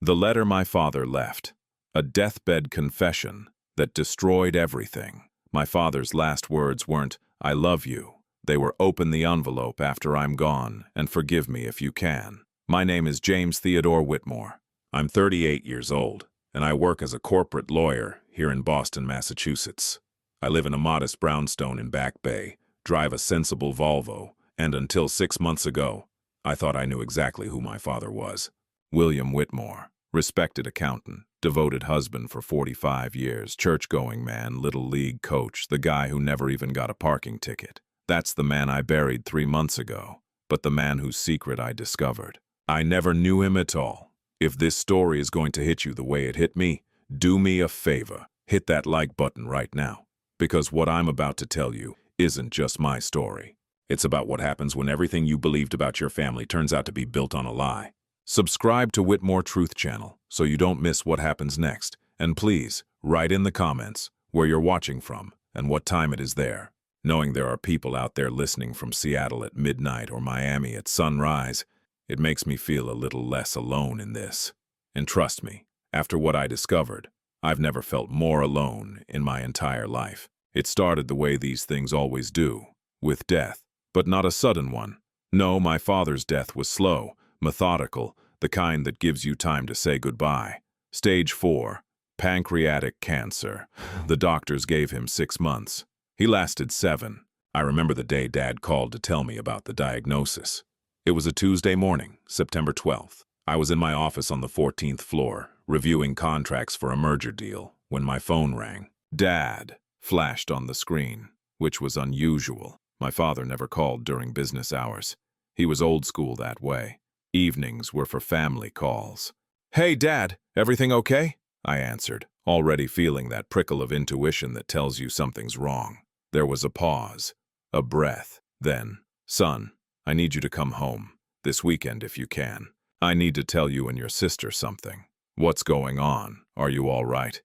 The letter my father left. A deathbed confession that destroyed everything. My father's last words weren't, "I love you." They were, "Open the envelope after I'm gone, and forgive me if you can." My name is James Theodore Whitmore. I'm 38 years old, and I work as a corporate lawyer here in Boston, Massachusetts. I live in a modest brownstone in Back Bay, drive a sensible Volvo, and until 6 months ago, I thought I knew exactly who my father was. William Whitmore, respected accountant, devoted husband for 45 years, church-going man, little league coach, the guy who never even got a parking ticket. That's the man I buried 3 months ago, but the man whose secret I discovered. I never knew him at all. If this story is going to hit you the way it hit me, do me a favor, hit that like button right now. Because what I'm about to tell you isn't just my story. It's about what happens when everything you believed about your family turns out to be built on a lie. Subscribe to Whitmore Truth Channel so you don't miss what happens next. And please, write in the comments where you're watching from and what time it is there. Knowing there are people out there listening from Seattle at midnight or Miami at sunrise, it makes me feel a little less alone in this. And trust me, after what I discovered, I've never felt more alone in my entire life. It started the way these things always do, with death, but not a sudden one. No, my father's death was slow, methodical, the kind that gives you time to say goodbye. Stage 4, pancreatic cancer. The doctors gave him 6 months. He lasted 7. I remember the day Dad called to tell me about the diagnosis. It was a Tuesday morning, September 12th. I was in my office on the 14th floor, reviewing contracts for a merger deal, when my phone rang. "Dad" flashed on the screen, which was unusual. My father never called during business hours. He was old school that way. Evenings were for family calls. "Hey, Dad, everything okay?" I answered, already feeling that prickle of intuition that tells you something's wrong. There was a pause, a breath. Then, "Son, I need you to come home, this weekend if you can. I need to tell you and your sister something." "What's going on? Are you all right?"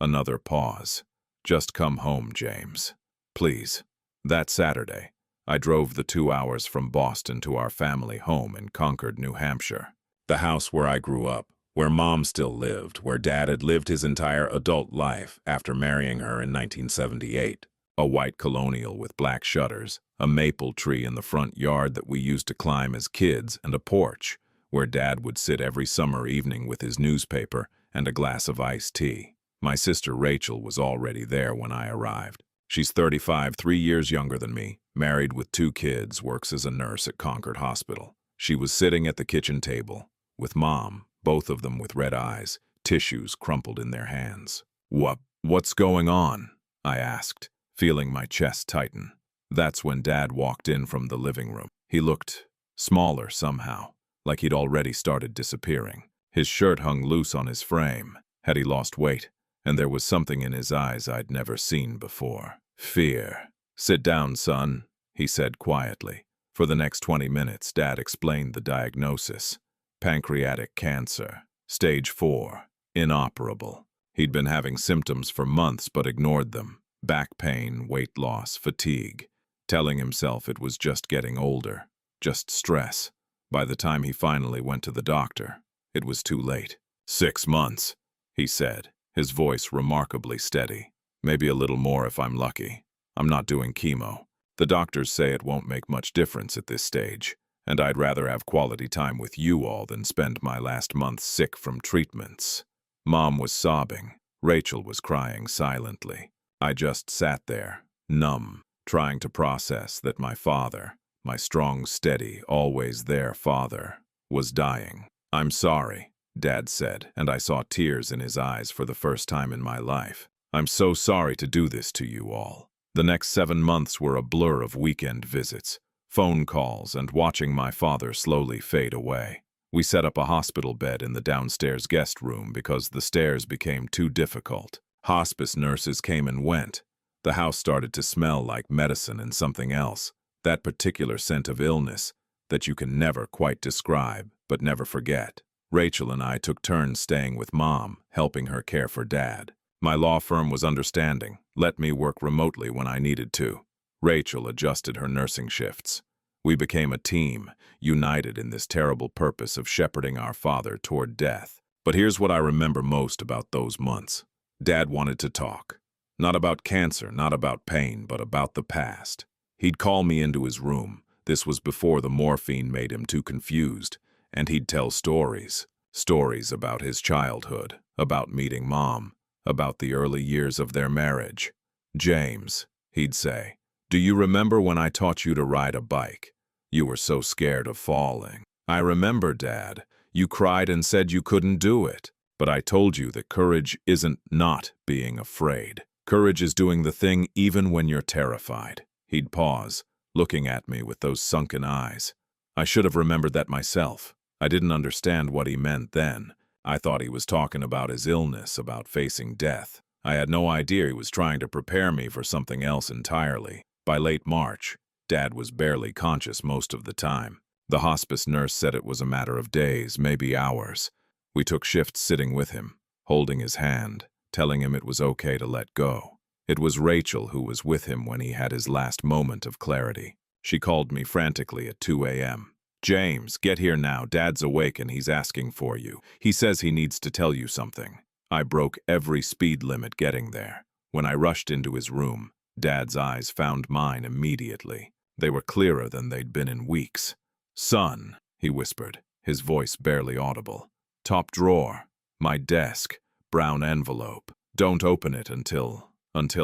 Another pause. "Just come home, James. Please." That Saturday, I drove the 2 hours from Boston to our family home in Concord, New Hampshire. The house where I grew up, where Mom still lived, where Dad had lived his entire adult life after marrying her in 1978. A white colonial with black shutters, a maple tree in the front yard that we used to climb as kids, and a porch where Dad would sit every summer evening with his newspaper and a glass of iced tea. My sister Rachel was already there when I arrived. She's 35, 3 years younger than me, married with 2 kids, works as a nurse at Concord Hospital. She was sitting at the kitchen table with Mom, both of them with red eyes, tissues crumpled in their hands. What's going on?" I asked, feeling my chest tighten. That's when Dad walked in from the living room. He looked smaller somehow, like he'd already started disappearing. His shirt hung loose on his frame. Had he lost weight? And there was something in his eyes I'd never seen before. Fear. "Sit down, son," he said quietly. For the next 20 minutes, Dad explained the diagnosis. Pancreatic cancer. Stage 4. Inoperable. He'd been having symptoms for months but ignored them. Back pain, weight loss, fatigue. Telling himself it was just getting older. Just stress. By the time he finally went to the doctor, it was too late. 6 months, he said, his voice remarkably steady. "Maybe a little more if I'm lucky. I'm not doing chemo. The doctors say it won't make much difference at this stage, and I'd rather have quality time with you all than spend my last month sick from treatments." Mom was sobbing. Rachel was crying silently. I just sat there, numb, trying to process that my father, my strong, steady, always there father, was dying. "I'm sorry," Dad said, and I saw tears in his eyes for the first time in my life. "I'm so sorry to do this to you all." The next 7 months were a blur of weekend visits, phone calls, and watching my father slowly fade away. We set up a hospital bed in the downstairs guest room because the stairs became too difficult. Hospice nurses came and went. The house started to smell like medicine and something else, that particular scent of illness that you can never quite describe but never forget. Rachel and I took turns staying with Mom, helping her care for Dad. My law firm was understanding, let me work remotely when I needed to. Rachel adjusted her nursing shifts. We became a team, united in this terrible purpose of shepherding our father toward death. But here's what I remember most about those months. Dad wanted to talk. Not about cancer, not about pain, but about the past. He'd call me into his room. This was before the morphine made him too confused. And he'd tell stories. Stories about his childhood, about meeting Mom, about the early years of their marriage. "James," he'd say, "do you remember when I taught you to ride a bike? You were so scared of falling." "I remember, Dad. You cried and said you couldn't do it. But I told you that courage isn't not being afraid. Courage is doing the thing even when you're terrified." He'd pause, looking at me with those sunken eyes. I should have remembered that myself. I didn't understand what he meant then. I thought he was talking about his illness, about facing death. I had no idea he was trying to prepare me for something else entirely. By late March, Dad was barely conscious most of the time. The hospice nurse said it was a matter of days, maybe hours. We took shifts sitting with him, holding his hand, telling him it was okay to let go. It was Rachel who was with him when he had his last moment of clarity. She called me frantically at 2 a.m. "James, get here now. Dad's awake and he's asking for you. He says he needs to tell you something." I broke every speed limit getting there. When I rushed into his room, Dad's eyes found mine immediately. They were clearer than they'd been in weeks. "Son," he whispered, his voice barely audible. "Top drawer. My desk. Brown envelope. Don't open it until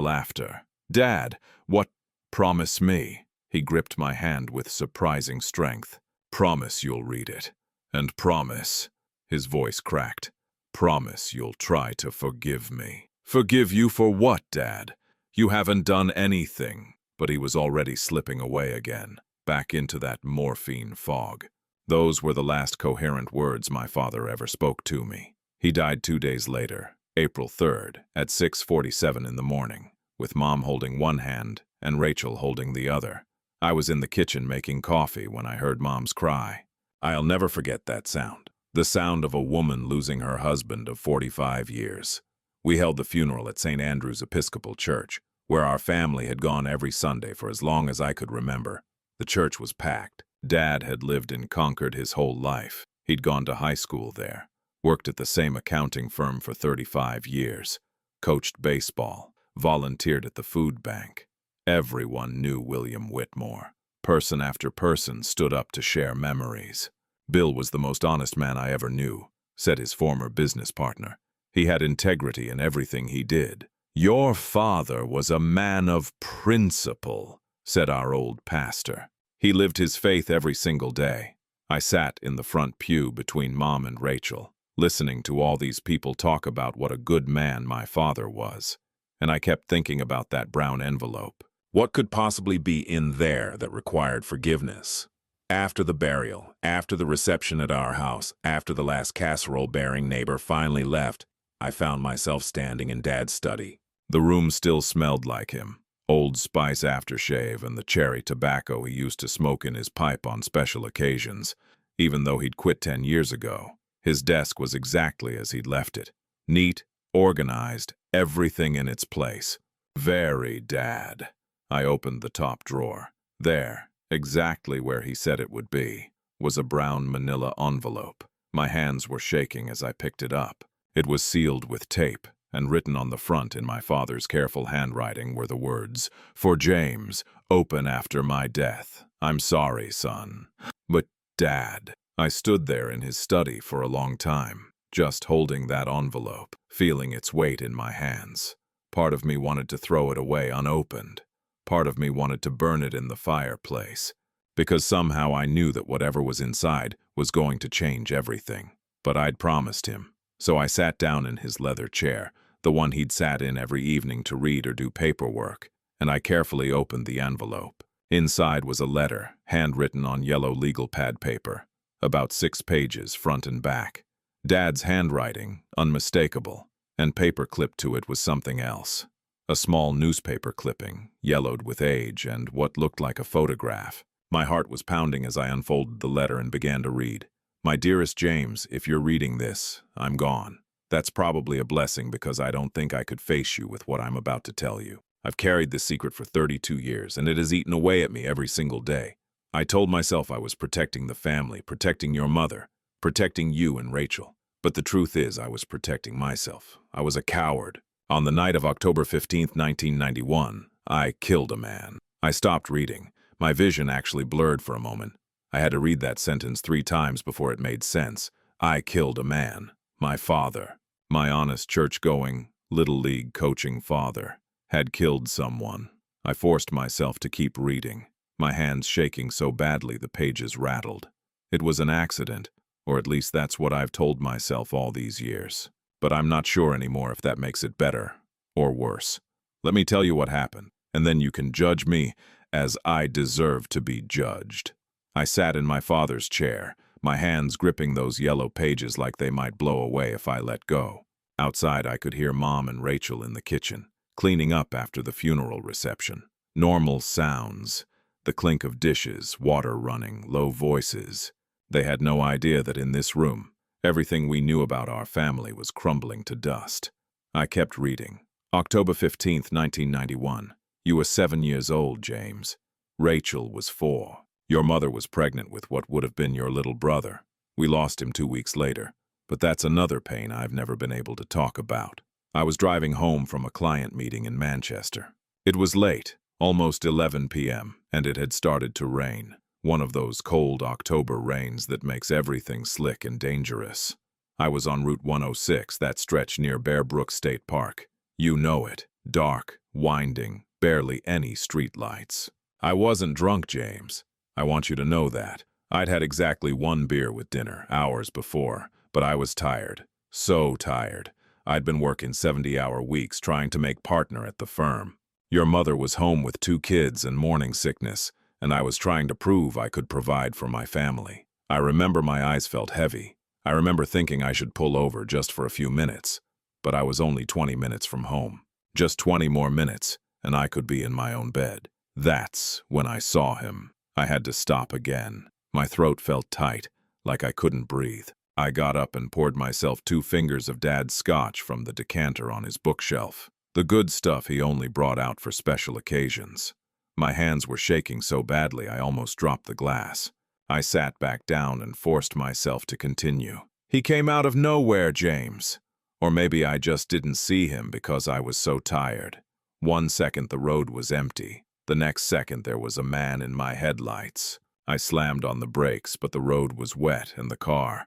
after." "Dad, what?" "Promise me." He gripped my hand with surprising strength. "Promise you'll read it. And promise," his voice cracked, "promise you'll try to forgive me." "Forgive you for what, Dad? You haven't done anything." But he was already slipping away again, back into that morphine fog. Those were the last coherent words my father ever spoke to me. He died 2 days later, April 3rd, at 6:47 in the morning, with Mom holding one hand and Rachel holding the other. I was in the kitchen making coffee when I heard Mom's cry. I'll never forget that sound. The sound of a woman losing her husband of 45 years. We held the funeral at St. Andrew's Episcopal Church, where our family had gone every Sunday for as long as I could remember. The church was packed. Dad had lived in Concord his whole life. He'd gone to high school there, worked at the same accounting firm for 35 years, coached baseball, volunteered at the food bank. Everyone knew William Whitmore. Person after person stood up to share memories. "Bill was the most honest man I ever knew," said his former business partner. "He had integrity in everything he did." "Your father was a man of principle," said our old pastor. "He lived his faith every single day." I sat in the front pew between Mom and Rachel, listening to all these people talk about what a good man my father was. And I kept thinking about that brown envelope. What could possibly be in there that required forgiveness? After the burial, after the reception at our house, after the last casserole-bearing neighbor finally left, I found myself standing in Dad's study. The room still smelled like him. Old Spice aftershave and the cherry tobacco he used to smoke in his pipe on special occasions. Even though he'd quit 10 years ago, his desk was exactly as he'd left it. Neat, organized, everything in its place. Very Dad. I opened the top drawer. There, exactly where he said it would be, was a brown manila envelope. My hands were shaking as I picked it up. It was sealed with tape, and written on the front in my father's careful handwriting were the words, "For James, open after my death. I'm sorry, son." But Dad. I stood there in his study for a long time, just holding that envelope, feeling its weight in my hands. Part of me wanted to throw it away unopened. Part of me wanted to burn it in the fireplace, because somehow I knew that whatever was inside was going to change everything. But I'd promised him. So I sat down in his leather chair, the one he'd sat in every evening to read or do paperwork, and I carefully opened the envelope. Inside was a letter, handwritten on yellow legal pad paper, about 6 pages, front and back. Dad's handwriting, unmistakable, and paper clipped to it was something else. A small newspaper clipping, yellowed with age, and what looked like a photograph. My heart was pounding as I unfolded the letter and began to read. "My dearest James, if you're reading this, I'm gone. That's probably a blessing because I don't think I could face you with what I'm about to tell you. I've carried this secret for 32 years, and it has eaten away at me every single day. I told myself I was protecting the family, protecting your mother, protecting you and Rachel. But the truth is, I was protecting myself. I was a coward. On the night of October 15th, 1991, I killed a man. I stopped reading. My vision actually blurred for a moment. I had to read that sentence 3 times before it made sense. I killed a man. My father. My honest church-going, Little League coaching father had killed someone. I forced myself to keep reading, my hands shaking so badly the pages rattled. It was an accident, or at least that's what I've told myself all these years. But I'm not sure anymore if that makes it better or worse. Let me tell you what happened, and then you can judge me as I deserve to be judged. I sat in my father's chair, my hands gripping those yellow pages like they might blow away if I let go. Outside, I could hear Mom and Rachel in the kitchen, cleaning up after the funeral reception. Normal sounds, the clink of dishes, water running, low voices. They had no idea that in this room, everything we knew about our family was crumbling to dust. I kept reading. October 15th, 1991. You were 7 years old, James. Rachel was 4. Your mother was pregnant with what would have been your little brother. We lost him 2 weeks later, but that's another pain I've never been able to talk about. I was driving home from a client meeting in Manchester. It was late, almost 11 p.m., and it had started to rain. One of those cold October rains that makes everything slick and dangerous. I was on Route 106, that stretch near Bear Brook State Park. You know it. Dark, winding, barely any streetlights. I wasn't drunk, James. I want you to know that. I'd had exactly 1 beer with dinner, hours before, but I was tired. So tired. I'd been working 70-hour weeks trying to make partner at the firm. Your mother was home with 2 kids and morning sickness, and I was trying to prove I could provide for my family. I remember my eyes felt heavy. I remember thinking I should pull over just for a few minutes, but I was only 20 minutes from home. Just 20 more minutes, and I could be in my own bed. That's when I saw him. I had to stop again. My throat felt tight, like I couldn't breathe. I got up and poured myself 2 fingers of Dad's scotch from the decanter on his bookshelf. The good stuff he only brought out for special occasions. My hands were shaking so badly I almost dropped the glass. I sat back down and forced myself to continue. He came out of nowhere, James. Or maybe I just didn't see him because I was so tired. 1 second the road was empty. The next second there was a man in my headlights. I slammed on the brakes, but the road was wet and the car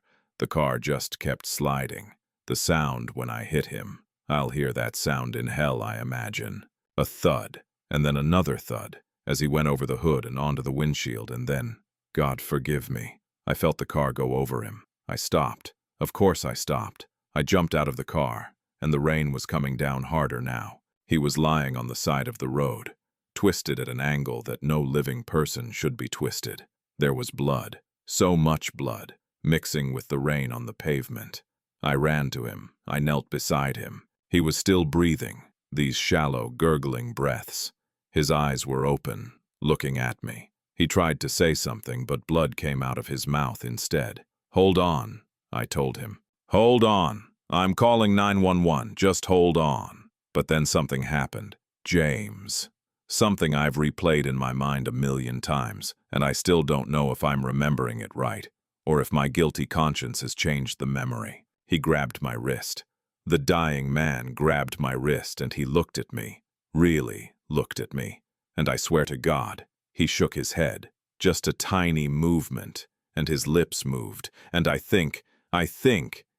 just kept sliding. The sound when I hit him. I'll hear that sound in hell, I imagine. A thud, and then another thud, as he went over the hood and onto the windshield, and then, God forgive me, I felt the car go over him. I stopped. Of course I stopped. I jumped out of the car, and the rain was coming down harder now. He was lying on the side of the road, twisted at an angle that no living person should be twisted. There was blood, so much blood, mixing with the rain on the pavement. I ran to him. I knelt beside him. He was still breathing, these shallow, gurgling breaths. His eyes were open, looking at me. He tried to say something, but blood came out of his mouth instead. Hold on, I told him. Hold on. I'm calling 911. Just hold on. But then something happened. James. Something I've replayed in my mind 1,000,000 times, and I still don't know if I'm remembering it right, or if my guilty conscience has changed the memory. He grabbed my wrist. The dying man grabbed my wrist, and he looked at me. Really looked at me. And I swear to God, he shook his head. Just a tiny movement, and his lips moved, and I think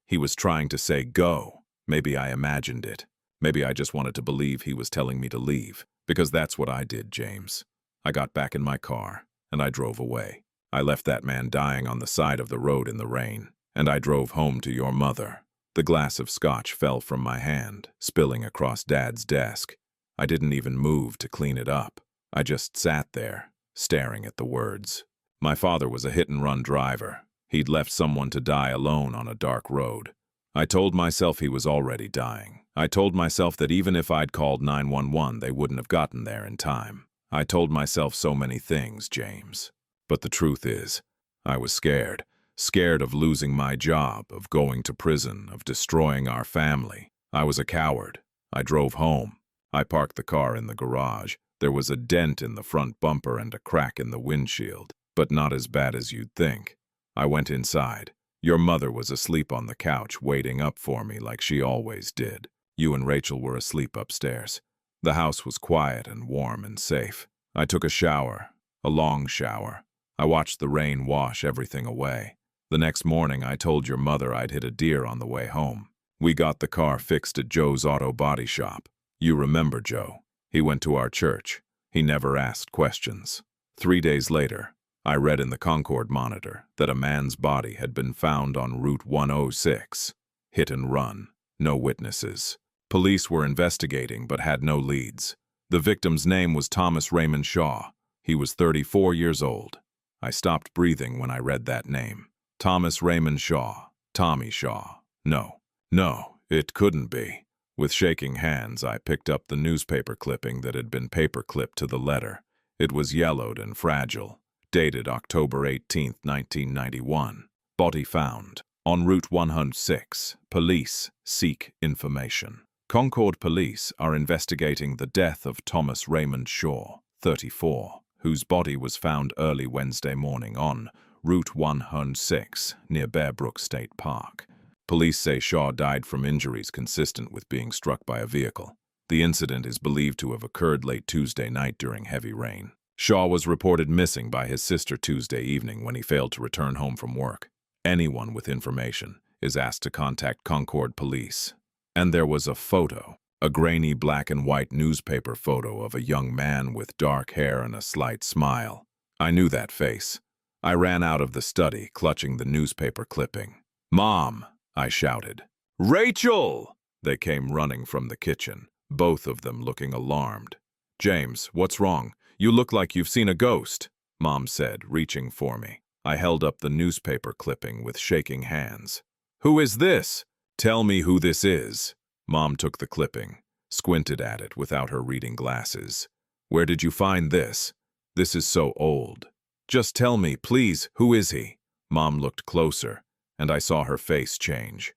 he was trying to say go. Maybe I imagined it. Maybe I just wanted to believe he was telling me to leave, because that's what I did, James. I got back in my car, and I drove away. I left that man dying on the side of the road in the rain, and I drove home to your mother. The glass of scotch fell from my hand, spilling across Dad's desk. I didn't even move to clean it up. I just sat there, staring at the words. My father was a hit-and-run driver. He'd left someone to die alone on a dark road. I told myself he was already dying. I told myself that even if I'd called 911, they wouldn't have gotten there in time. I told myself so many things, James. But the truth is, I was scared. Scared of losing my job, of going to prison, of destroying our family. I was a coward. I drove home. I parked the car in the garage. There was a dent in the front bumper and a crack in the windshield. but not as bad as you'd think. I went inside. Your mother was asleep on the couch, waiting up for me like she always did. You and Rachel were asleep upstairs. The house was quiet and warm and safe. I took a shower, a long shower. I watched the rain wash everything away. The next morning, I told your mother I'd hit a deer on the way home. We got the car fixed at Joe's auto body shop. You remember Joe. He went to our church. He never asked questions. 3 days later, I read in the Concord Monitor that a man's body had been found on Route 106. Hit and run. No witnesses. Police were investigating but had no leads. The victim's name was Thomas Raymond Shaw. He was 34 years old. I stopped breathing when I read that name. Thomas Raymond Shaw. Tommy Shaw. No, it couldn't be. With shaking hands, I picked up the newspaper clipping that had been paper-clipped to the letter. It was yellowed and fragile. Dated October 18, 1991. Body found. On Route 106. Police seek information. Concord police are investigating the death of Thomas Raymond Shaw, 34, whose body was found early Wednesday morning on Route 106 near Bear Brook State Park. Police say Shaw died from injuries consistent with being struck by a vehicle. The incident is believed to have occurred late Tuesday night during heavy rain. Shaw was reported missing by his sister Tuesday evening when he failed to return home from work. Anyone with information is asked to contact Concord police. And there was a photo, a grainy black and white newspaper photo of a young man with dark hair and a slight smile. I knew that face. I ran out of the study, clutching the newspaper clipping. "Mom!" I shouted. "Rachel!" They came running from the kitchen, both of them looking alarmed. "James, what's wrong? You look like you've seen a ghost," Mom said, reaching for me. I held up the newspaper clipping with shaking hands. "Who is this? Tell me who this is." Mom took the clipping, squinted at it without her reading glasses. "Where did you find this? This is so old. Just tell me, please, who is he?" Mom looked closer, and I saw her face change.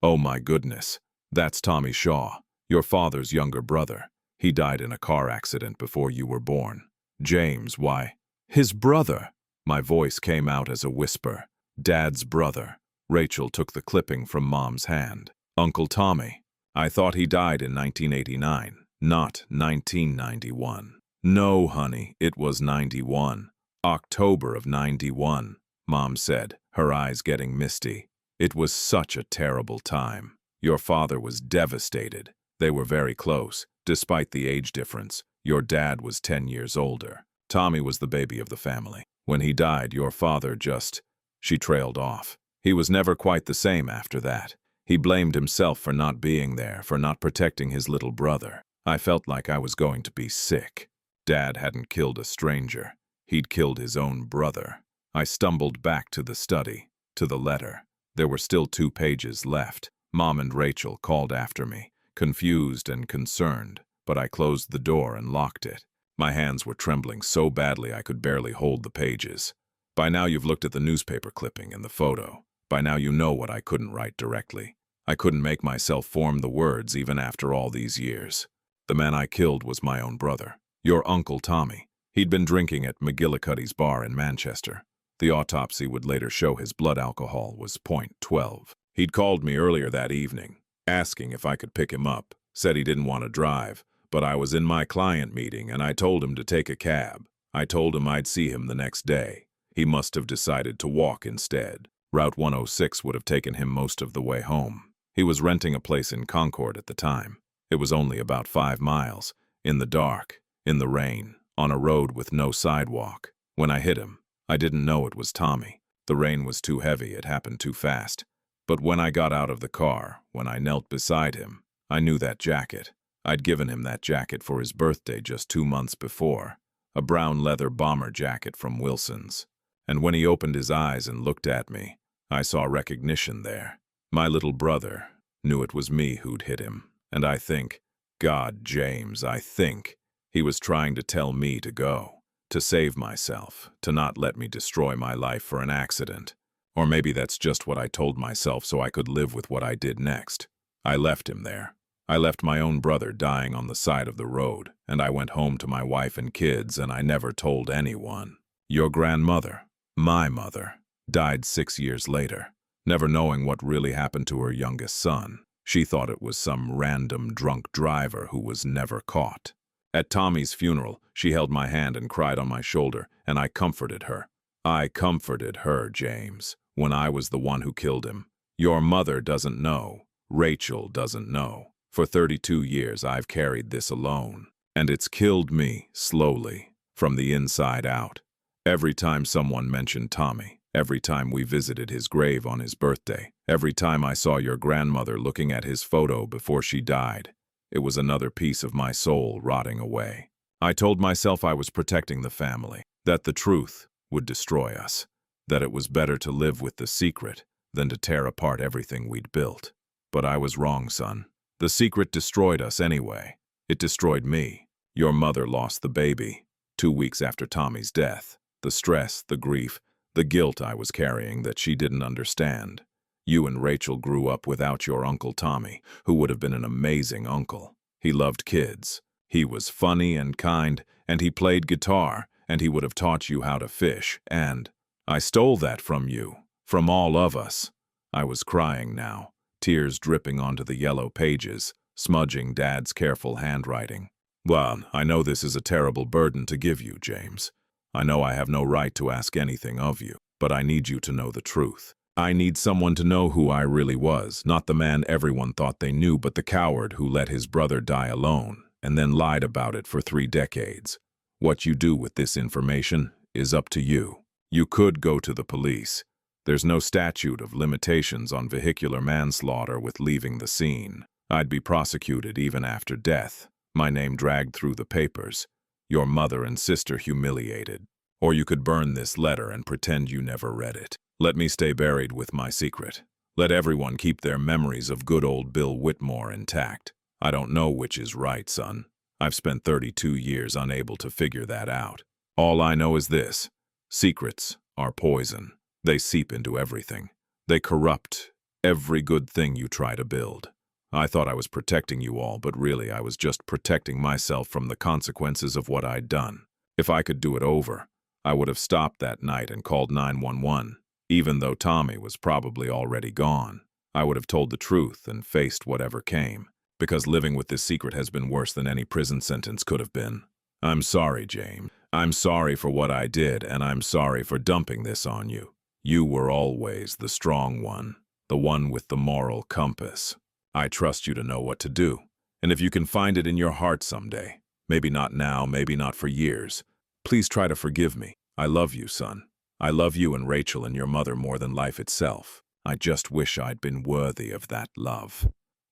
Oh my goodness, that's Tommy Shaw, your father's younger brother. He died in a car accident before you were born." "James, why?" "His brother." My voice came out as a whisper. "Dad's brother." Rachel took the clipping from Mom's hand. "Uncle Tommy. I thought he died in 1989, not 1991. "No, honey, it was 91. October of 91, Mom said, her eyes getting misty. "It was such a terrible time. Your father was devastated. They were very close, despite the age difference. Your dad was 10 years older. Tommy was the baby of the family. When he died, your father just..." She trailed off. "He was never quite the same after that. He blamed himself for not being there, for not protecting his little brother. I felt like I was going to be sick. Dad hadn't killed a stranger. He'd killed his own brother." I stumbled back to the study, to the letter. There were still 2 pages left. Mom and Rachel called after me, confused and concerned, but I closed the door and locked it. My hands were trembling so badly I could barely hold the pages. "By now you've looked at the newspaper clipping and the photo. By now you know what I couldn't write directly. I couldn't make myself form the words even after all these years. The man I killed was my own brother, your Uncle Tommy. He'd been drinking at McGillicuddy's bar in Manchester. The autopsy would later show his blood alcohol was .12. He'd called me earlier that evening, asking if I could pick him up. Said he didn't want to drive, but I was in my client meeting and I told him to take a cab. I told him I'd see him the next day. He must have decided to walk instead. Route 106 would have taken him most of the way home. He was renting a place in Concord at the time. It was only about 5 miles, in the dark, in the rain, on a road with no sidewalk. When I hit him, I didn't know it was Tommy. The rain was too heavy, it happened too fast. But when I got out of the car, when I knelt beside him, I knew that jacket. I'd given him that jacket for his birthday just 2 months before. A brown leather bomber jacket from Wilson's. And when he opened his eyes and looked at me, I saw recognition there. My little brother knew it was me who'd hit him. And I think, God, James, I think he was trying to tell me to go, to save myself, to not let me destroy my life for an accident. Or maybe that's just what I told myself so I could live with what I did next. I left him there. I left my own brother dying on the side of the road, and I went home to my wife and kids, and I never told anyone. Your grandmother, my mother, died 6 years later, never knowing what really happened to her youngest son. She thought it was some random drunk driver who was never caught. At Tommy's funeral, she held my hand and cried on my shoulder, and I comforted her. I comforted her, James, when I was the one who killed him. Your mother doesn't know. Rachel doesn't know. For 32 years, I've carried this alone, and it's killed me slowly, from the inside out. Every time someone mentioned Tommy, every time we visited his grave on his birthday, every time I saw your grandmother looking at his photo before she died, it was another piece of my soul rotting away. I told myself I was protecting the family, that the truth would destroy us, that it was better to live with the secret than to tear apart everything we'd built. But I was wrong, son. The secret destroyed us anyway. It destroyed me. Your mother lost the baby 2 weeks after Tommy's death. The stress, the grief, the guilt I was carrying that she didn't understand. You and Rachel grew up without your Uncle Tommy, who would have been an amazing uncle. He loved kids. He was funny and kind, and he played guitar, and he would have taught you how to fish, and I stole that from you, from all of us. I was crying now, tears dripping onto the yellow pages, smudging Dad's careful handwriting. Well, I know this is a terrible burden to give you, James. I know I have no right to ask anything of you, but I need you to know the truth. I need someone to know who I really was, not the man everyone thought they knew, but the coward who let his brother die alone and then lied about it for 3 decades. What you do with this information is up to you. You could go to the police. There's no statute of limitations on vehicular manslaughter with leaving the scene. I'd be prosecuted even after death, my name dragged through the papers, your mother and sister humiliated. Or you could burn this letter and pretend you never read it. Let me stay buried with my secret. Let everyone keep their memories of good old Bill Whitmore intact. I don't know which is right, son. I've spent 32 years unable to figure that out. All I know is this: secrets are poison. They seep into everything. They corrupt every good thing you try to build. I thought I was protecting you all, but really I was just protecting myself from the consequences of what I'd done. If I could do it over, I would have stopped that night and called 911. Even though Tommy was probably already gone, I would have told the truth and faced whatever came, because living with this secret has been worse than any prison sentence could have been. I'm sorry, James. I'm sorry for what I did, and I'm sorry for dumping this on you. You were always the strong one, the one with the moral compass. I trust you to know what to do, and if you can find it in your heart someday, maybe not now, maybe not for years, please try to forgive me. I love you, son. I love you and Rachel and your mother more than life itself. I just wish I'd been worthy of that love.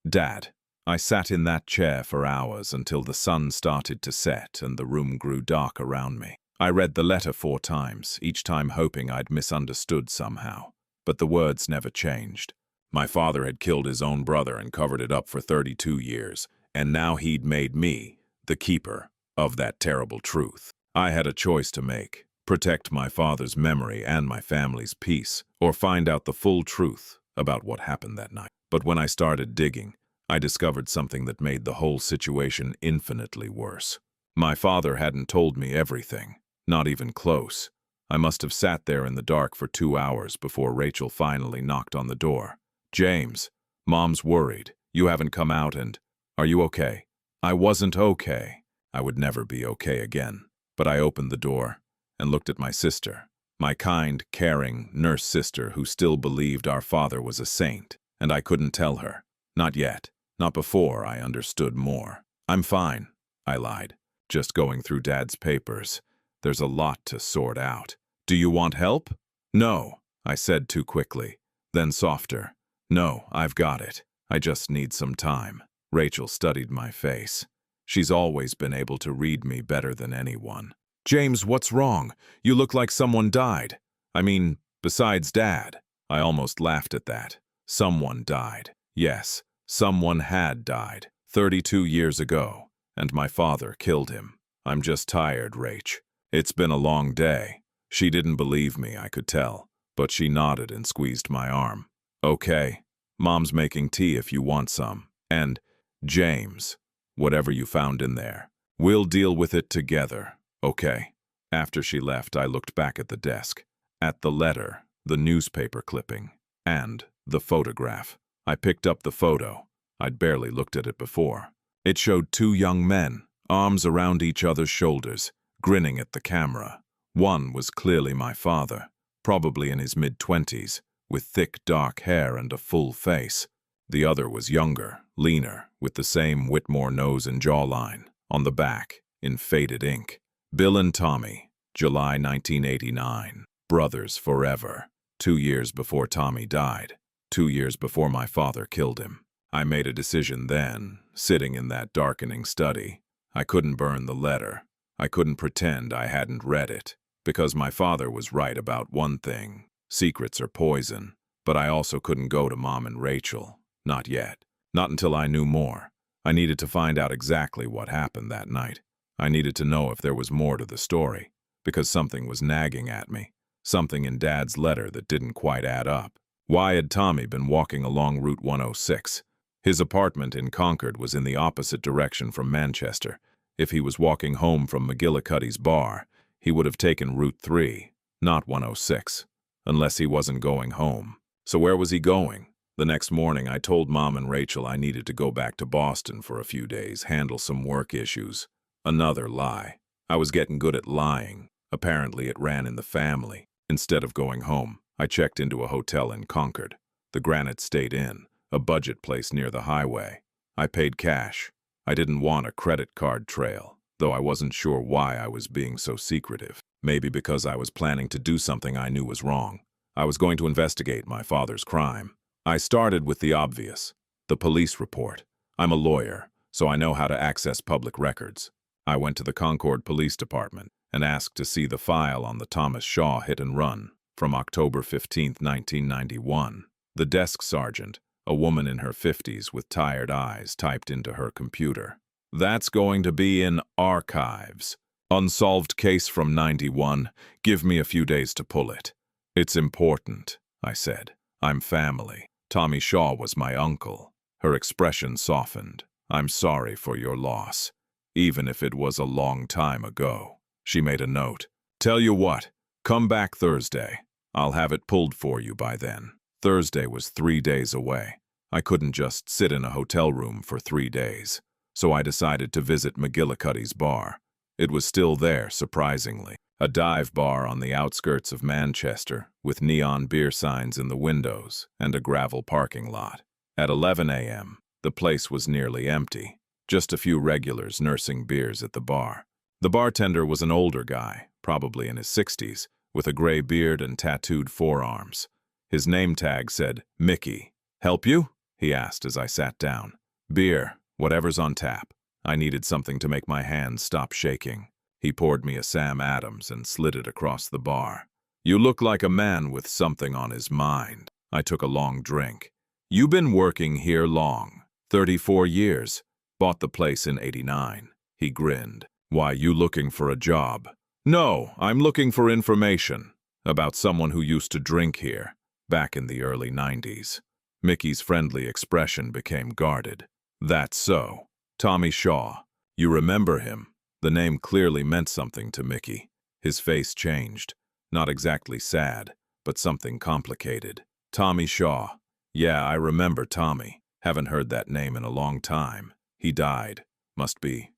Dad, I sat in that chair for hours until the sun started to set and the room grew dark around me. I read the letter 4 times, each time hoping I'd misunderstood somehow, but the words never changed. My father had killed his own brother and covered it up for 32 years, and now he'd made me the keeper of that terrible truth. I had a choice to make: protect my father's memory and my family's peace, or find out the full truth about what happened that night. But when I started digging, I discovered something that made the whole situation infinitely worse. My father hadn't told me everything, not even close. I must have sat there in the dark for 2 hours before Rachel finally knocked on the door. James, Mom's worried. You haven't come out and... Are you okay? I wasn't okay. I would never be okay again. But I opened the door and looked at my sister, my kind, caring nurse sister who still believed our father was a saint, and I couldn't tell her. Not yet. Not before I understood more. I'm fine, I lied. Just going through Dad's papers. There's a lot to sort out. Do you want help? No, I said too quickly. Then softer. No, I've got it. I just need some time. Rachel studied my face. She's always been able to read me better than anyone. James, what's wrong? You look like someone died. I mean, besides Dad. I almost laughed at that. Someone died. Yes, someone had died 32 years ago, and my father killed him. I'm just tired, Rach. It's been a long day. She didn't believe me, I could tell, but she nodded and squeezed my arm. Okay, Mom's making tea if you want some. And, James, whatever you found in there, we'll deal with it together, okay? After she left, I looked back at the desk, at the letter, the newspaper clipping, and the photograph. I picked up the photo. I'd barely looked at it before. It showed two young men, arms around each other's shoulders, grinning at the camera. One was clearly my father, probably in his mid-20s, with thick dark hair and a full face. The other was younger, leaner, with the same Whitmore nose and jawline, on the back, in faded ink. Bill and Tommy, July 1989. Brothers forever. 2 years before Tommy died. 2 years before my father killed him. I made a decision then, sitting in that darkening study. I couldn't burn the letter. I couldn't pretend I hadn't read it. Because my father was right about one thing. Secrets are poison. But I also couldn't go to Mom and Rachel. Not yet. Not until I knew more. I needed to find out exactly what happened that night. I needed to know if there was more to the story. Because something was nagging at me. Something in Dad's letter that didn't quite add up. Why had Tommy been walking along Route 106? His apartment in Concord was in the opposite direction from Manchester. If he was walking home from McGillicuddy's bar, he would have taken Route 3, not 106. Unless he wasn't going home. So where was he going? The next morning, I told Mom and Rachel I needed to go back to Boston for a few days, handle some work issues. Another lie. I was getting good at lying. Apparently, it ran in the family. Instead of going home, I checked into a hotel in Concord, the Granite State Inn, a budget place near the highway. I paid cash. I didn't want a credit card trail, though I wasn't sure why I was being so secretive. Maybe because I was planning to do something I knew was wrong. I was going to investigate my father's crime. I started with the obvious, the police report. I'm a lawyer, so I know how to access public records. I went to the Concord Police Department and asked to see the file on the Thomas Shaw hit and run from October 15, 1991. The desk sergeant, a woman in her 50s with tired eyes, typed into her computer. That's going to be in archives. Unsolved case from 91. Give me a few days to pull it. It's important, I said. I'm family. Tommy Shaw was my uncle. Her expression softened. I'm sorry for your loss, even if it was a long time ago. She made a note. Tell you what, come back Thursday. I'll have it pulled for you by then. Thursday was 3 days away. I couldn't just sit in a hotel room for 3 days. So I decided to visit McGillicuddy's bar. It was still there, surprisingly. A dive bar on the outskirts of Manchester, with neon beer signs in the windows and a gravel parking lot. At 11 a.m., the place was nearly empty. Just a few regulars nursing beers at the bar. The bartender was an older guy, probably in his 60s, with a gray beard and tattooed forearms. His name tag said, Mickey. Help you? He asked as I sat down. Beer, whatever's on tap. I needed something to make my hands stop shaking. He poured me a Sam Adams and slid it across the bar. You look like a man with something on his mind. I took a long drink. You been working here long. 34 years. Bought the place in 89. He grinned. Why, you looking for a job? No, I'm looking for information. About someone who used to drink here, back in the early 90s. Mickey's friendly expression became guarded. That's so. Tommy Shaw. You remember him? The name clearly meant something to Mickey. His face changed. Not exactly sad, but something complicated. Tommy Shaw. Yeah, I remember Tommy. Haven't heard that name in a long time. He died. Must be,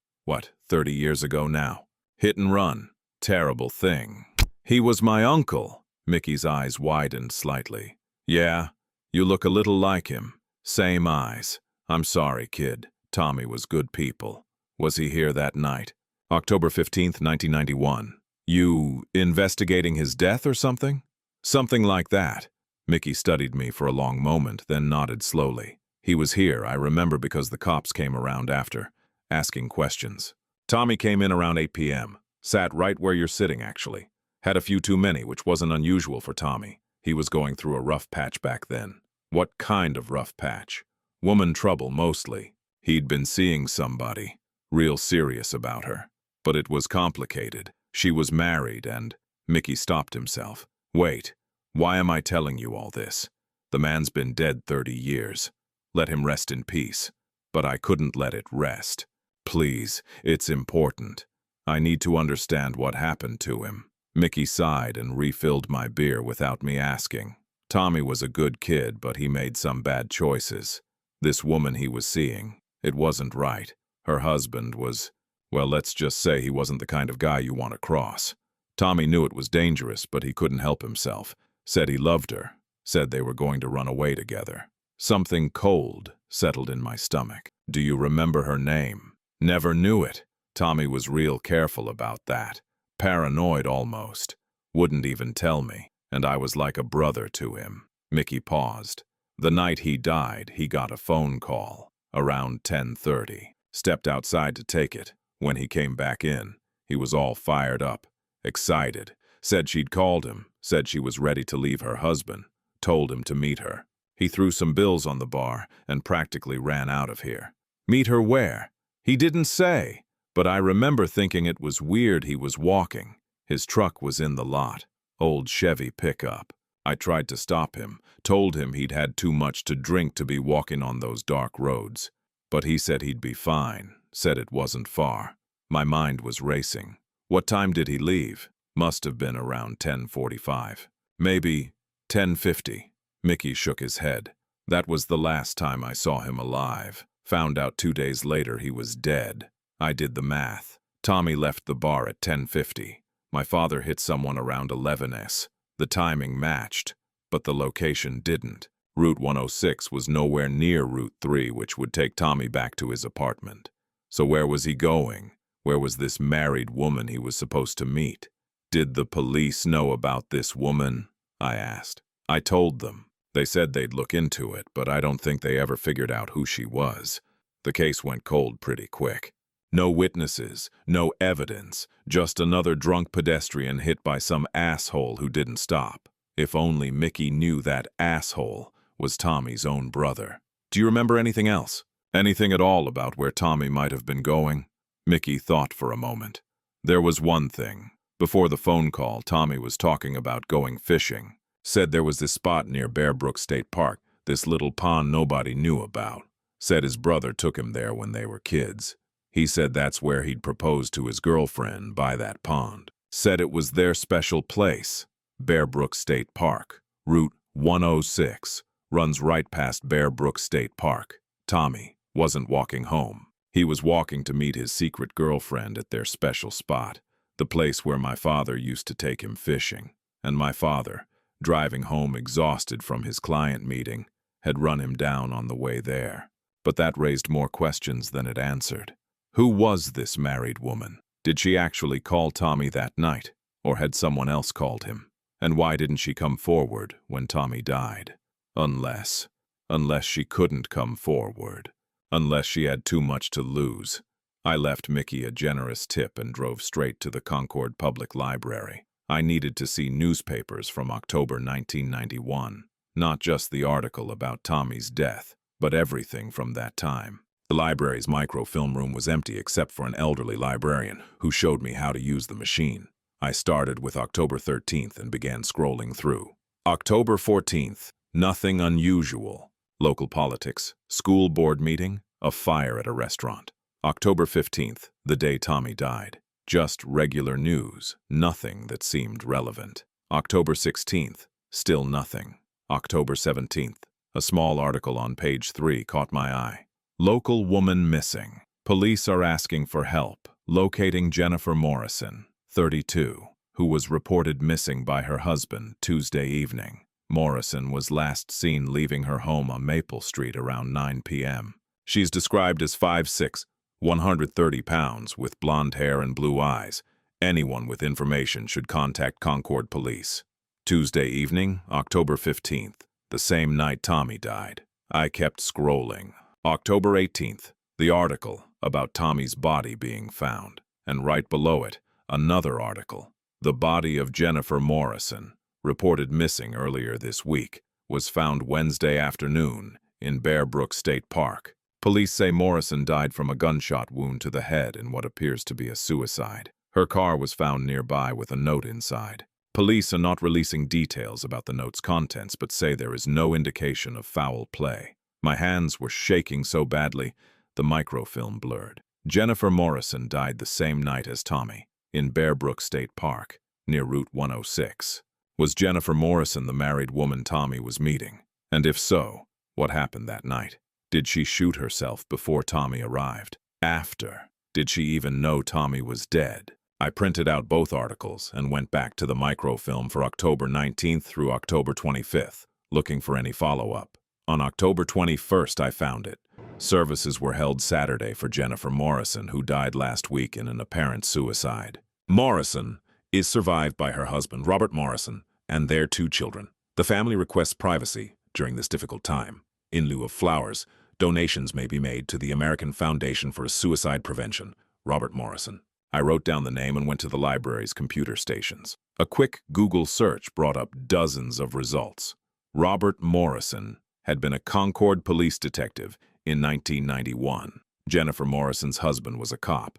30 years ago now? Hit and run. Terrible thing. He was my uncle. Mickey's eyes widened slightly. Yeah, you look a little like him. Same eyes. I'm sorry, kid. Tommy was good people. Was he here that night? October 15th, 1991. You investigating his death or something? Something like that. Mickey studied me for a long moment, then nodded slowly. He was here, I remember, because the cops came around after, asking questions. Tommy came in around 8 p.m. Sat right where you're sitting, actually. Had a few too many, which wasn't unusual for Tommy. He was going through a rough patch back then. What kind of rough patch? Woman trouble, mostly. He'd been seeing somebody, real serious about her. But it was complicated. She was married and... Mickey stopped himself. Wait, why am I telling you all this? The man's been dead 30 years. Let him rest in peace. But I couldn't let it rest. Please, it's important. I need to understand what happened to him. Mickey sighed and refilled my beer without me asking. Tommy was a good kid, but he made some bad choices. This woman he was seeing, it wasn't right. Her husband was, well, let's just say he wasn't the kind of guy you want to cross. Tommy knew it was dangerous, but he couldn't help himself. Said he loved her. Said they were going to run away together. Something cold settled in my stomach. Do you remember her name? Never knew it. Tommy was real careful about that. Paranoid almost. Wouldn't even tell me, and I was like a brother to him. Mickey paused. The night he died, he got a phone call, around 10:30. Stepped outside to take it. When he came back in, he was all fired up, excited. Said she'd called him, said she was ready to leave her husband, told him to meet her. He threw some bills on the bar and practically ran out of here. Meet her where? He didn't say, but I remember thinking it was weird he was walking. His truck was in the lot, old Chevy pickup. I tried to stop him, told him he'd had too much to drink to be walking on those dark roads. But he said he'd be fine, said it wasn't far. My mind was racing. What time did he leave? Must have been around 10:45. Maybe 10:50. Mickey shook his head. That was the last time I saw him alive. Found out 2 days later he was dead. I did the math. Tommy left the bar at 10:50. My father hit someone around 11s. The timing matched, but the location didn't. Route 106 was nowhere near Route 3, which would take Tommy back to his apartment. So where was he going? Where was this married woman he was supposed to meet? Did the police know about this woman? I asked. I told them. They said they'd look into it, but I don't think they ever figured out who she was. The case went cold pretty quick. No witnesses, no evidence, just another drunk pedestrian hit by some asshole who didn't stop. If only Mickey knew that asshole was Tommy's own brother. Do you remember anything else? Anything at all about where Tommy might have been going? Mickey thought for a moment. There was one thing. Before the phone call, Tommy was talking about going fishing. Said there was this spot near Bear Brook State Park, this little pond nobody knew about. Said his brother took him there when they were kids. He said that's where he'd proposed to his girlfriend by that pond. Said it was their special place. Bear Brook State Park. Route 106 runs right past Bear Brook State Park. Tommy wasn't walking home. He was walking to meet his secret girlfriend at their special spot, the place where my father used to take him fishing. And my father, driving home exhausted from his client meeting, had run him down on the way there. But that raised more questions than it answered. Who was this married woman? Did she actually call Tommy that night, or had someone else called him? And why didn't she come forward when Tommy died? Unless she couldn't come forward. Unless she had too much to lose. I left Mickey a generous tip and drove straight to the Concord Public Library. I needed to see newspapers from October 1991, not just the article about Tommy's death, but everything from that time. The library's microfilm room was empty except for an elderly librarian who showed me how to use the machine. I started with October 13th and began scrolling through. October 14th, nothing unusual. Local politics, school board meeting, a fire at a restaurant. October 15th, the day Tommy died. Just regular news, nothing that seemed relevant. October 16th, still nothing. October 17th, a small article on page 3 caught my eye. Local woman missing. Police are asking for help locating Jennifer Morrison, 32, who was reported missing by her husband Tuesday evening. Morrison was last seen leaving her home on Maple Street around 9 p.m. She's described as 5'6", 130 pounds, with blonde hair and blue eyes. Anyone with information should contact Concord Police. Tuesday evening, October 15th, the same night Tommy died. I kept scrolling. October 18th, the article about Tommy's body being found, and right below it, another article. The body of Jennifer Morrison, reported missing earlier this week, was found Wednesday afternoon in Bear Brook State Park. Police say Morrison died from a gunshot wound to the head in what appears to be a suicide. Her car was found nearby with a note inside. Police are not releasing details about the note's contents, but say there is no indication of foul play. My hands were shaking so badly, the microfilm blurred. Jennifer Morrison died the same night as Tommy, in Bear Brook State Park, near Route 106. Was Jennifer Morrison the married woman Tommy was meeting? And if so, what happened that night? Did she shoot herself before Tommy arrived? After? Did she even know Tommy was dead? I printed out both articles and went back to the microfilm for October 19th through October 25th, looking for any follow-up. On October 21st, I found it. Services were held Saturday for Jennifer Morrison, who died last week in an apparent suicide. Morrison is survived by her husband, Robert Morrison, and their 2 children. The family requests privacy during this difficult time. In lieu of flowers, donations may be made to the American Foundation for Suicide Prevention, Robert Morrison. I wrote down the name and went to the library's computer stations. A quick Google search brought up dozens of results. Robert Morrison had been a Concord police detective in 1991. Jennifer Morrison's husband was a cop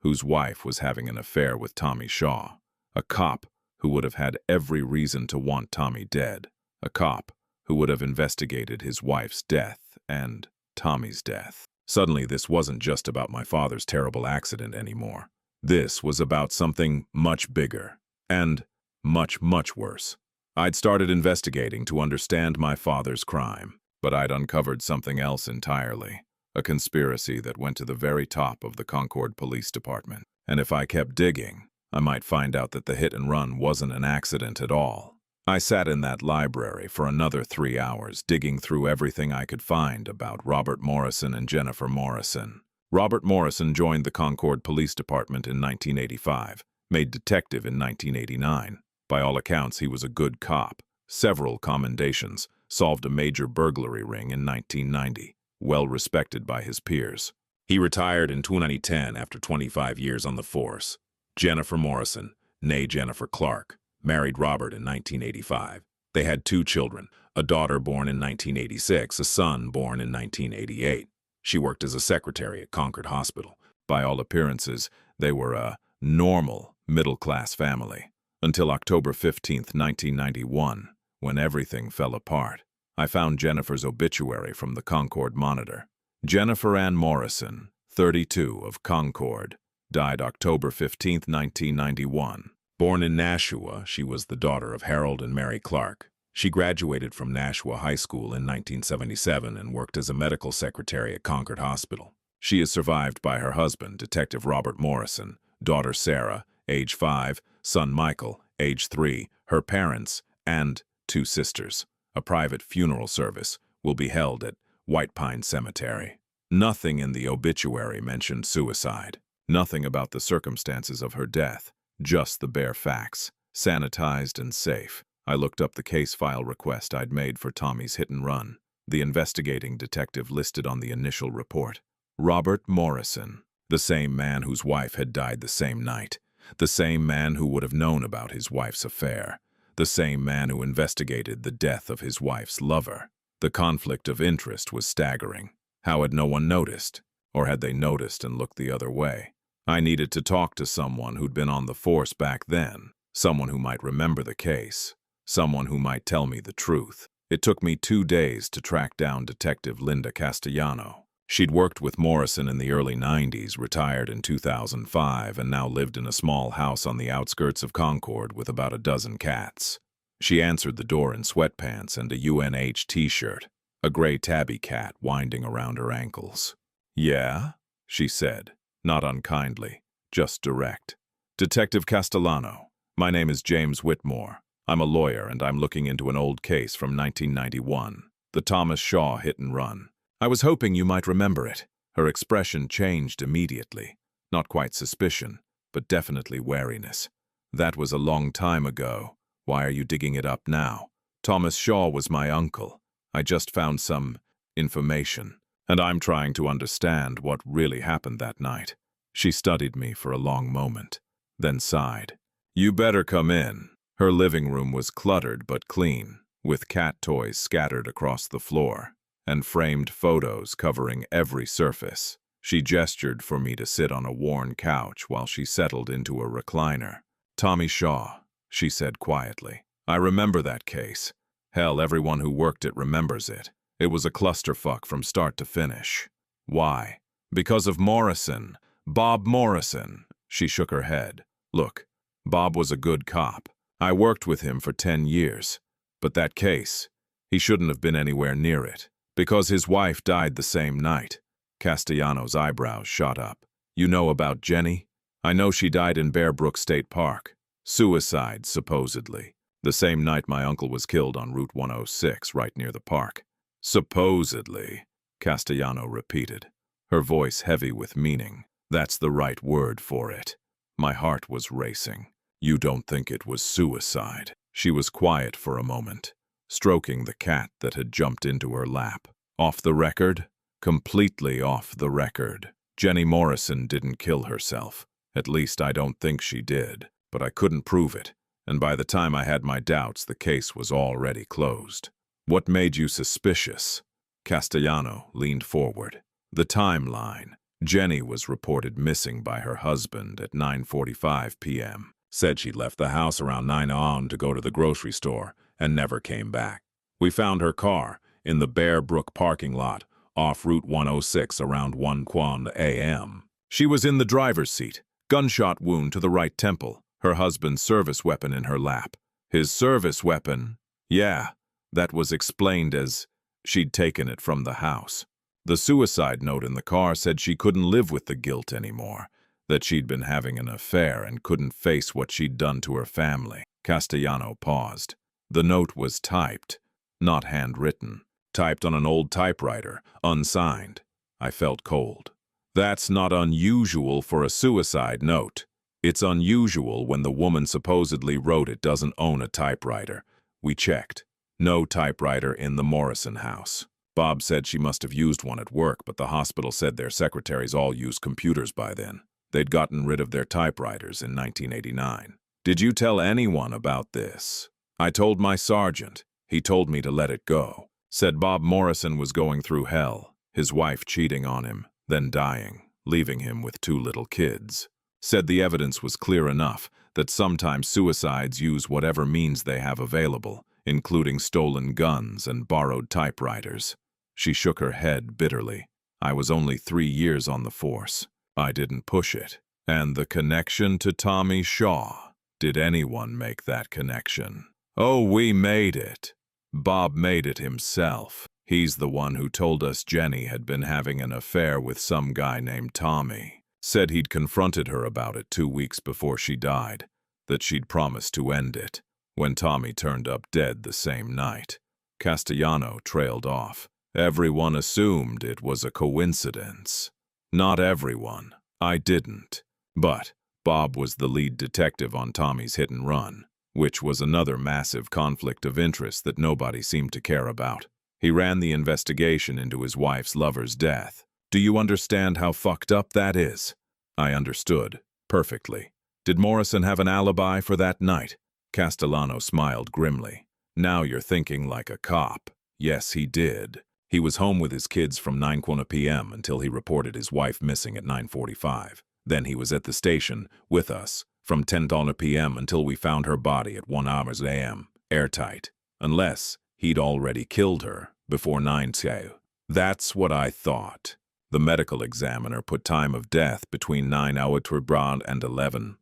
whose wife was having an affair with Tommy Shaw, a cop who would have had every reason to want Tommy dead, a cop who would have investigated his wife's death and Tommy's death. Suddenly, this wasn't just about my father's terrible accident anymore. This was about something much bigger and much, much worse. I'd started investigating to understand my father's crime, but I'd uncovered something else entirely, a conspiracy that went to the very top of the Concord Police Department. And if I kept digging, I might find out that the hit and run wasn't an accident at all. I sat in that library for another 3 hours, digging through everything I could find about Robert Morrison and Jennifer Morrison. Robert Morrison joined the Concord Police Department in 1985, made detective in 1989. By all accounts, he was a good cop, several commendations, solved a major burglary ring in 1990, well respected by his peers. He retired in 2010 after 25 years on the force. Jennifer Morrison, née Jennifer Clark, married Robert in 1985. They had 2 children, a daughter born in 1986, a son born in 1988. She worked as a secretary at Concord Hospital. By all appearances, they were a normal, middle-class family. Until October 15, 1991, when everything fell apart. I found Jennifer's obituary from the Concord Monitor. Jennifer Ann Morrison, 32, of Concord, died October 15, 1991. Born in Nashua, she was the daughter of Harold and Mary Clark. She graduated from Nashua High School in 1977 and worked as a medical secretary at Concord Hospital. She is survived by her husband, Detective Robert Morrison, daughter Sarah, age 5, son Michael, age 3, her parents, and 2 sisters. A private funeral service will be held at White Pine Cemetery. Nothing in the obituary mentioned suicide. Nothing about the circumstances of her death. Just the bare facts, sanitized and safe. I looked up the case file request I'd made for Tommy's hit and run. The investigating detective listed on the initial report. Robert Morrison, the same man whose wife had died the same night. The same man who would have known about his wife's affair. The same man who investigated the death of his wife's lover. The conflict of interest was staggering. How had no one noticed? Or had they noticed and looked the other way? I needed to talk to someone who'd been on the force back then, someone who might remember the case, someone who might tell me the truth. It took me 2 days to track down Detective Linda Castellano. She'd worked with Morrison in the early 90s, retired in 2005, and now lived in a small house on the outskirts of Concord with about a dozen cats. She answered the door in sweatpants and a UNH t-shirt, a gray tabby cat winding around her ankles. "Yeah?" she said, not unkindly, just direct. "Detective Castellano, my name is James Whitmore. I'm a lawyer and I'm looking into an old case from 1991, the Thomas Shaw hit and run. I was hoping you might remember it." Her expression changed immediately. Not quite suspicion, but definitely wariness. "That was a long time ago. Why are you digging it up now? Thomas Shaw was my uncle. I just found some information, and I'm trying to understand what really happened that night." She studied me for a long moment, then sighed. "You better come in." Her living room was cluttered but clean, with cat toys scattered across the floor, and framed photos covering every surface. She gestured for me to sit on a worn couch while she settled into a recliner. "Tommy Shaw," she said quietly. "I remember that case. Hell, everyone who worked it remembers it. It was a clusterfuck from start to finish. Why? Because of Morrison. Bob Morrison. She shook her head. Look, Bob was a good cop. I worked with him for 10 years. But that case, he shouldn't have been anywhere near it. Because his wife died the same night. Castellano's eyebrows shot up. You know about Jenny? I know she died in Bear Brook State Park. Suicide, supposedly. The same night my uncle was killed on Route 106, right near the park. Supposedly, Castellano repeated, her voice heavy with meaning. That's the right word for it. My heart was racing. You don't think it was suicide? She was quiet for a moment, stroking the cat that had jumped into her lap. Off the record? Completely off the record. Jenny Morrison didn't kill herself. At least I don't think she did. But I couldn't prove it, and by the time I had my doubts, the case was already closed. What made you suspicious? Castellano leaned forward. The timeline. Jenny was reported missing by her husband at 9:45 p.m. Said she'd left the house around 9 a.m. to go to the grocery store and never came back. We found her car in the Bear Brook parking lot off Route 106 around 1 a.m. She was in the driver's seat, gunshot wound to the right temple. Her husband's service weapon in her lap. His service weapon? Yeah, that was explained as she'd taken it from the house. The suicide note in the car said she couldn't live with the guilt anymore, that she'd been having an affair and couldn't face what she'd done to her family. Castellano paused. The note was typed, not handwritten, typed on an old typewriter, unsigned. I felt cold. That's not unusual for a suicide note. It's unusual when the woman supposedly wrote it doesn't own a typewriter. We checked. No typewriter in the Morrison house. Bob said she must have used one at work, but the hospital said their secretaries all used computers by then. They'd gotten rid of their typewriters in 1989. Did you tell anyone about this? I told my sergeant. He told me to let it go. Said Bob Morrison was going through hell, his wife cheating on him, then dying, leaving him with 2 little kids. Said the evidence was clear enough that sometimes suicides use whatever means they have available, including stolen guns and borrowed typewriters. She shook her head bitterly. I was only 3 years on the force. I didn't push it. And the connection to Tommy Shaw. Did anyone make that connection? Oh, we made it. Bob made it himself. He's the one who told us Jenny had been having an affair with some guy named Tommy. Said he'd confronted her about it 2 weeks before she died, that she'd promised to end it, when Tommy turned up dead the same night. Castellano trailed off. Everyone assumed it was a coincidence. Not everyone. I didn't. But Bob was the lead detective on Tommy's hit and run, which was another massive conflict of interest that nobody seemed to care about. He ran the investigation into his wife's lover's death. Do you understand how fucked up that is? I understood. Perfectly. Did Morrison have an alibi for that night? Castellano smiled grimly. Now you're thinking like a cop. Yes, he did. He was home with his kids from 9 p.m. until he reported his wife missing at 9:45. Then he was at the station with us from 10 p.m. until we found her body at 1 a.m. Airtight. Unless he'd already killed her before 9 p.m. That's what I thought. The medical examiner put time of death between 9 and 11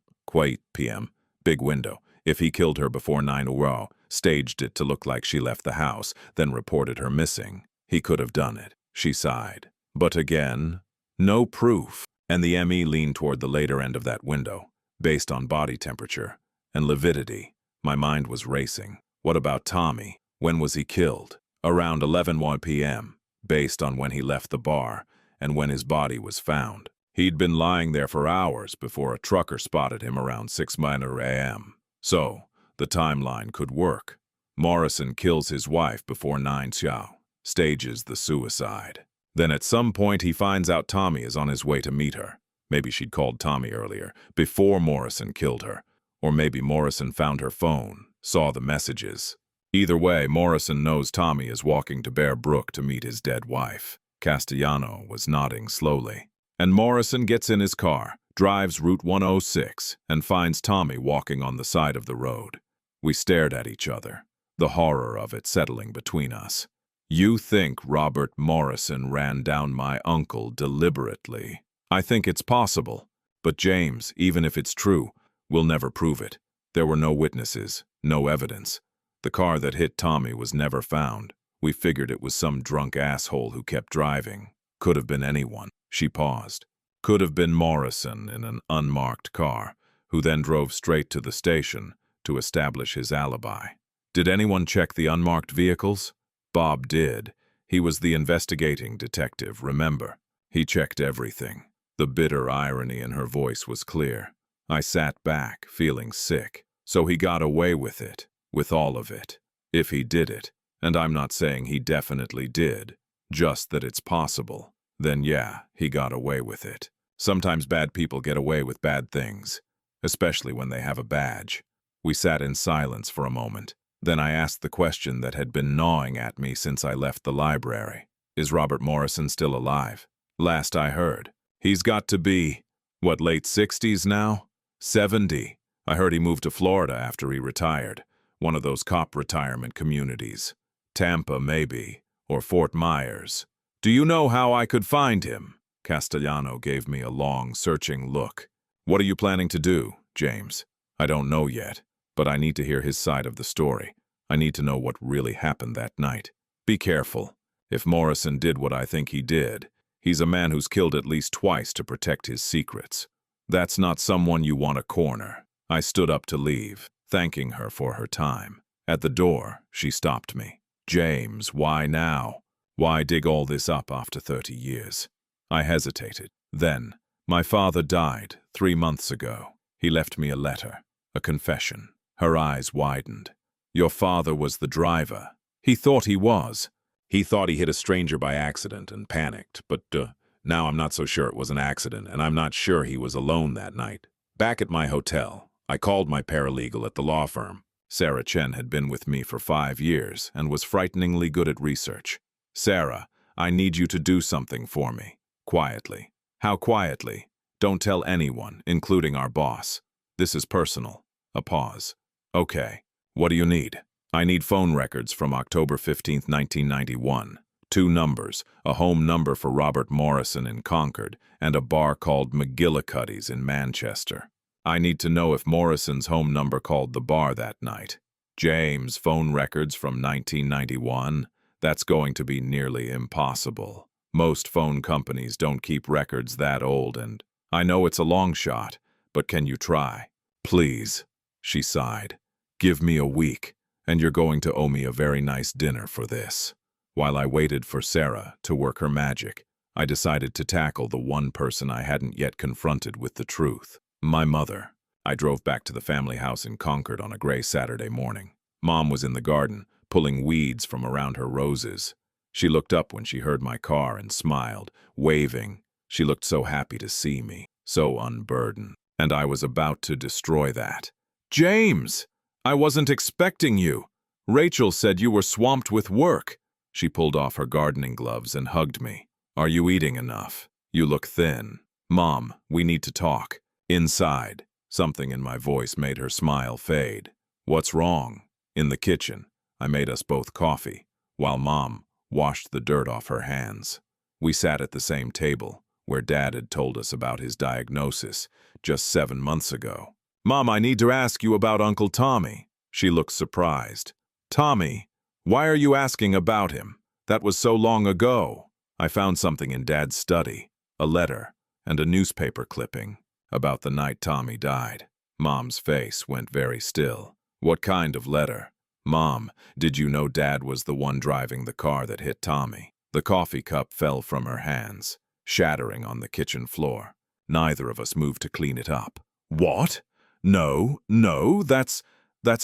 p.m. Big window. If he killed her before 9 a.m., staged it to look like she left the house, then reported her missing, he could have done it. She sighed. But again, no proof. And the ME leaned toward the later end of that window, based on body temperature and lividity. My mind was racing. What about Tommy? When was he killed? Around 11 p.m., based on when he left the bar and when his body was found. He'd been lying there for hours before a trucker spotted him around 6 a.m. So, the timeline could work. Morrison kills his wife before 9 p.m., stages the suicide. Then at some point he finds out Tommy is on his way to meet her. Maybe she'd called Tommy earlier, before Morrison killed her. Or maybe Morrison found her phone, saw the messages. Either way, Morrison knows Tommy is walking to Bear Brook to meet his dead wife. Castellano was nodding slowly. And Morrison gets in his car, drives Route 106, and finds Tommy walking on the side of the road. We stared at each other, the horror of it settling between us. You think Robert Morrison ran down my uncle deliberately? I think it's possible. But James, even if it's true, we'll never prove it. There were no witnesses, no evidence. The car that hit Tommy was never found. We figured it was some drunk asshole who kept driving. Could have been anyone. She paused. Could have been Morrison in an unmarked car, who then drove straight to the station to establish his alibi. Did anyone check the unmarked vehicles? Bob did. He was the investigating detective, remember? He checked everything. The bitter irony in her voice was clear. I sat back, feeling sick. So he got away with it, with all of it. If he did it, and I'm not saying he definitely did, just that it's possible, then yeah, he got away with it. Sometimes bad people get away with bad things, especially when they have a badge. We sat in silence for a moment. Then I asked the question that had been gnawing at me since I left the library. Is Robert Morrison still alive? Last I heard. He's got to be, what, late 60s now? 70. I heard he moved to Florida after he retired. One of those cop retirement communities. Tampa, maybe, or Fort Myers. Do you know how I could find him? Castellano gave me a long, searching look. What are you planning to do, James? I don't know yet, but I need to hear his side of the story. I need to know what really happened that night. Be careful. If Morrison did what I think he did, he's a man who's killed at least twice to protect his secrets. That's not someone you want to corner. I stood up to leave, thanking her for her time. At the door, she stopped me. James, why now? Why dig all this up after 30 years? I hesitated. Then, my father died 3 months ago. He left me a letter, a confession. Her eyes widened. Your father was the driver. He thought he was. He thought he hit a stranger by accident and panicked, but now I'm not so sure it was an accident, and I'm not sure he was alone that night. Back at my hotel, I called my paralegal at the law firm. Sarah Chen had been with me for 5 years and was frighteningly good at research. Sarah, I need you to do something for me. Quietly. How quietly? Don't tell anyone, including our boss. This is personal. A pause. Okay. What do you need? I need phone records from October 15, 1991. 2 numbers, a home number for Robert Morrison in Concord and a bar called McGillicuddy's in Manchester. I need to know if Morrison's home number called the bar that night. James, phone records from 1991? That's going to be nearly impossible. Most phone companies don't keep records that old, and I know it's a long shot, but can you try? Please, she sighed. Give me a week, and you're going to owe me a very nice dinner for this. While I waited for Sarah to work her magic, I decided to tackle the one person I hadn't yet confronted with the truth. My mother. I drove back to the family house in Concord on a gray Saturday morning. Mom was in the garden, pulling weeds from around her roses. She looked up when she heard my car and smiled, waving. She looked so happy to see me, so unburdened. And I was about to destroy that. James! I wasn't expecting you. Rachel said you were swamped with work. She pulled off her gardening gloves and hugged me. Are you eating enough? You look thin. Mom, we need to talk. Inside. Something in my voice made her smile fade. What's wrong? In the kitchen. I made us both coffee, while Mom washed the dirt off her hands. We sat at the same table, where Dad had told us about his diagnosis just 7 months ago. Mom, I need to ask you about Uncle Tommy. She looked surprised. Tommy? Why are you asking about him? That was so long ago. I found something in Dad's study, a letter and a newspaper clipping about the night Tommy died. Mom's face went very still. What kind of letter? Mom, did you know Dad was the one driving the car that hit Tommy? The coffee cup fell from her hands, shattering on the kitchen floor. Neither of us moved to clean it up. What? No, that's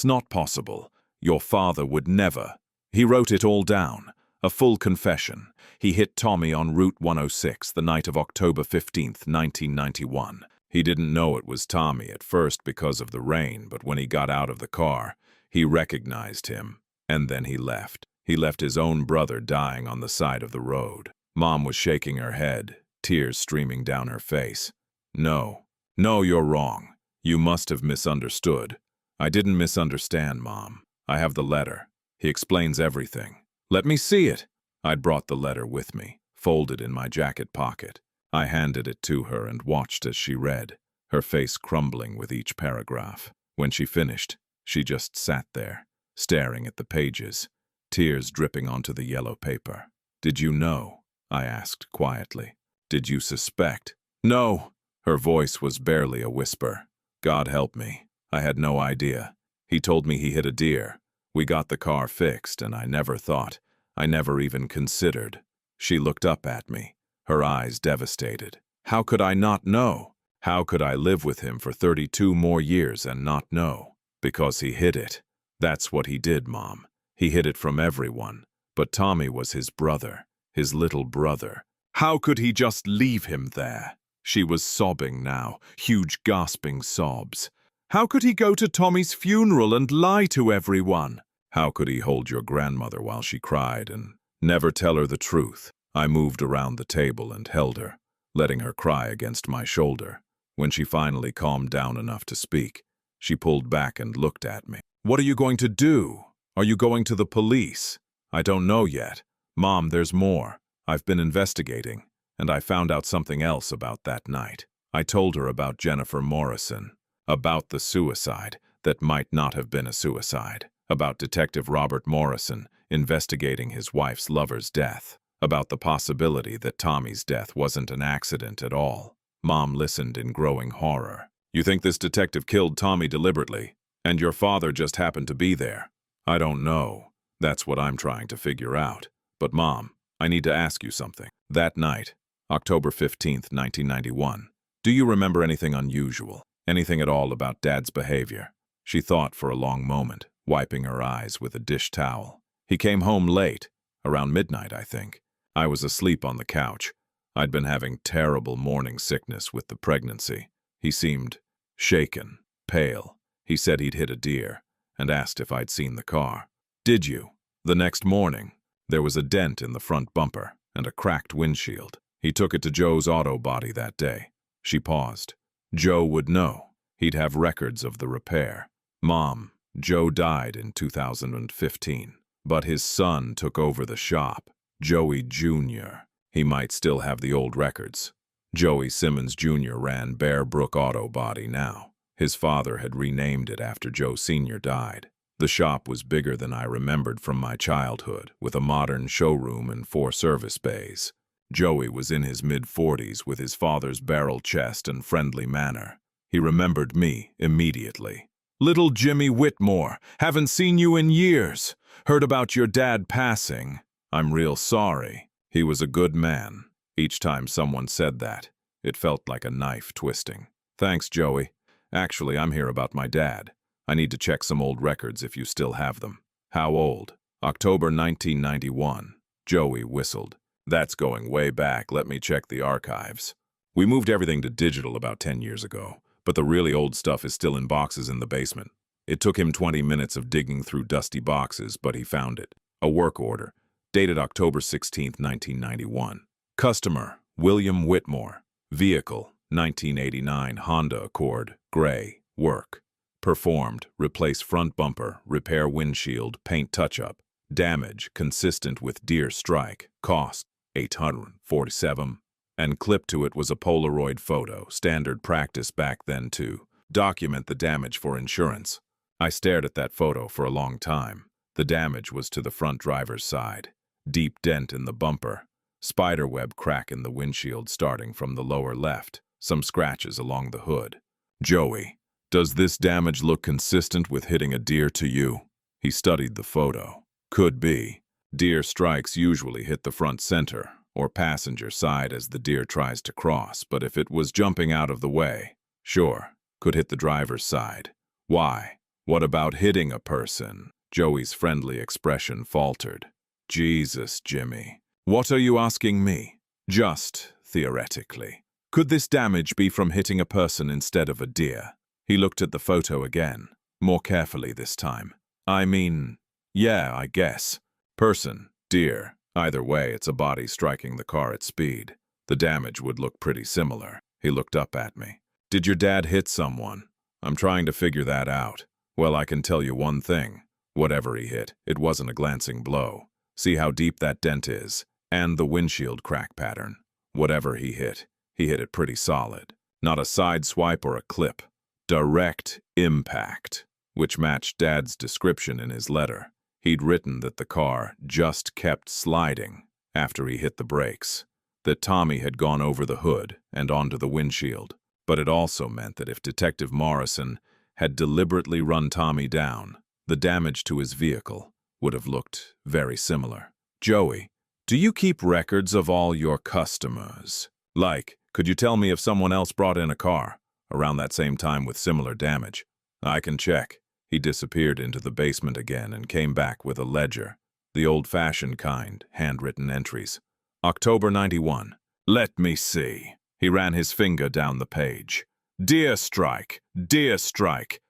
not possible. Your father would never. He wrote it all down, a full confession. He hit Tommy on Route 106 the night of October 15th, 1991. He didn't know it was Tommy at first because of the rain, but when he got out of the car, he recognized him, and then he left. He left his own brother dying on the side of the road. Mom was shaking her head, tears streaming down her face. No, you're wrong. You must have misunderstood. I didn't misunderstand, Mom. I have the letter. He explains everything. Let me see it. I'd brought the letter with me, folded in my jacket pocket. I handed it to her and watched as she read, her face crumbling with each paragraph. When she finished, she just sat there, staring at the pages, tears dripping onto the yellow paper. "Did you know?" I asked quietly. "Did you suspect?" "No." Her voice was barely a whisper. "God help me. I had no idea. He told me he hit a deer. We got the car fixed, and I never even considered." She looked up at me, her eyes devastated. How could I not know? How could I live with him for 32 more years and not know? Because he hid it. That's what he did, Mom. He hid it from everyone. But Tommy was his brother, his little brother. How could he just leave him there? She was sobbing now, huge gasping sobs. How could he go to Tommy's funeral and lie to everyone? How could he hold your grandmother while she cried and never tell her the truth? I moved around the table and held her, letting her cry against my shoulder. When she finally calmed down enough to speak, she pulled back and looked at me. "What are you going to do? Are you going to the police?" "I don't know yet. Mom, there's more. I've been investigating, and I found out something else about that night." I told her about Jennifer Morrison, about the suicide that might not have been a suicide, about Detective Robert Morrison investigating his wife's lover's death, about the possibility that Tommy's death wasn't an accident at all. Mom listened in growing horror. "You think this detective killed Tommy deliberately, and your father just happened to be there?" "I don't know. That's what I'm trying to figure out. But Mom, I need to ask you something. That night, October 15th, 1991, do you remember anything unusual? Anything at all about Dad's behavior?" She thought for a long moment, wiping her eyes with a dish towel. "He came home late, around midnight, I think. I was asleep on the couch. I'd been having terrible morning sickness with the pregnancy. He seemed shaken, pale. He said he'd hit a deer, and asked if I'd seen the car." "Did you?" "The next morning, there was a dent in the front bumper and a cracked windshield. He took it to Joe's auto body that day." She paused. "Joe would know. He'd have records of the repair." "Mom, Joe died in 2015, but his son took over the shop, Joey Jr. He might still have the old records. Joey Simmons Jr. ran Bear Brook Auto Body now. His father had renamed it after Joe Sr. died. The shop was bigger than I remembered from my childhood, with a modern showroom and 4 service bays. Joey was in his mid-40s with his father's barrel chest and friendly manner. He remembered me immediately. "Little Jimmy Whitmore, haven't seen you in years. Heard about your dad passing. I'm real sorry. He was a good man." Each time someone said that, it felt like a knife twisting. "Thanks, Joey. Actually, I'm here about my dad. I need to check some old records if you still have them." "How old?" "October 1991. Joey whistled. "That's going way back. Let me check the archives. We moved everything to digital about 10 years ago, but the really old stuff is still in boxes in the basement." It took him 20 minutes of digging through dusty boxes, but he found it. A work order, dated October 16th, 1991. Customer, William Whitmore. Vehicle, 1989 Honda Accord, gray, work. Performed, replace front bumper, repair windshield, paint touch-up. Damage, consistent with deer strike. Cost, $847. And clipped to it was a Polaroid photo, standard practice back then to document the damage for insurance. I stared at that photo for a long time. The damage was to the front driver's side. Deep dent in the bumper. Spiderweb crack in the windshield starting from the lower left. Some scratches along the hood. "Joey, does this damage look consistent with hitting a deer to you?" He studied the photo. "Could be. Deer strikes usually hit the front center or passenger side as the deer tries to cross, but if it was jumping out of the way, sure, could hit the driver's side." "Why? What about hitting a person?" Joey's friendly expression faltered. "Jesus, Jimmy. What are you asking me? Just theoretically. Could this damage be from hitting a person instead of a deer?" He looked at the photo again, more carefully this time. "I mean, yeah, I guess. Person, deer. Either way, it's a body striking the car at speed. The damage would look pretty similar." He looked up at me. "Did your dad hit someone?" "I'm trying to figure that out. Well, I can tell you one thing. Whatever he hit, it wasn't a glancing blow. See how deep that dent is, and the windshield crack pattern. Whatever he hit it pretty solid. Not a side swipe or a clip. Direct impact, which matched Dad's description in his letter. He'd written that the car just kept sliding after he hit the brakes, that Tommy had gone over the hood and onto the windshield. But it also meant that if Detective Morrison had deliberately run Tommy down, the damage to his vehicle would have looked very similar. Joey, do you keep records of all your customers? Like, could you tell me if someone else brought in a car around that same time with similar damage? I can check. He disappeared into the basement again and came back with a ledger, the old-fashioned kind, handwritten entries. October 91. Let me see. He ran his finger down the page. Deer strike,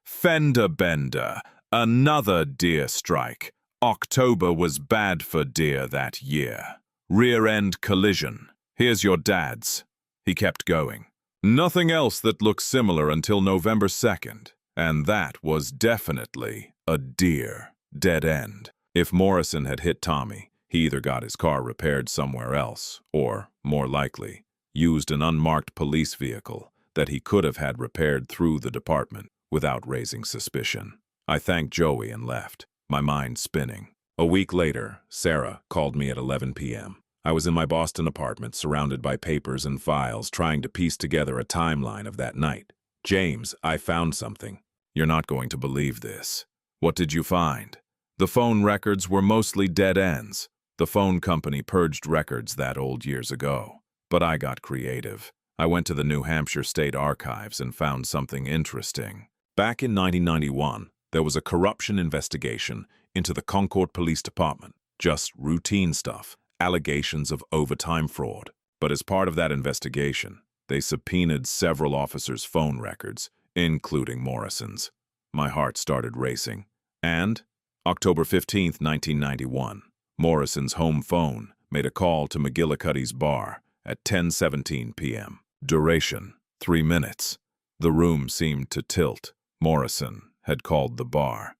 fender bender, another deer strike. October was bad for deer that year. Rear-end collision. Here's your dad's. He kept going. Nothing else that looked similar until November 2nd, and that was definitely a deer. Dead end. If Morrison had hit Tommy, he either got his car repaired somewhere else, or, more likely, used an unmarked police vehicle that he could have had repaired through the department without raising suspicion. I thanked Joey and left, my mind spinning. A week later, Sarah called me at 11 p.m. I was in my Boston apartment, surrounded by papers and files, trying to piece together a timeline of that night. James, I found something. You're not going to believe this. What did you find? The phone records were mostly dead ends. The phone company purged records that old years ago. But I got creative. I went to the New Hampshire State Archives and found something interesting. Back in 1991, there was a corruption investigation into the Concord Police Department. Just routine stuff, allegations of overtime fraud. But as part of that investigation, they subpoenaed several officers' phone records, including Morrison's. My heart started racing. And, October 15, 1991, Morrison's home phone made a call to McGillicuddy's bar at 10:17 p.m. Duration, 3 minutes. The room seemed to tilt. Morrison had called the bar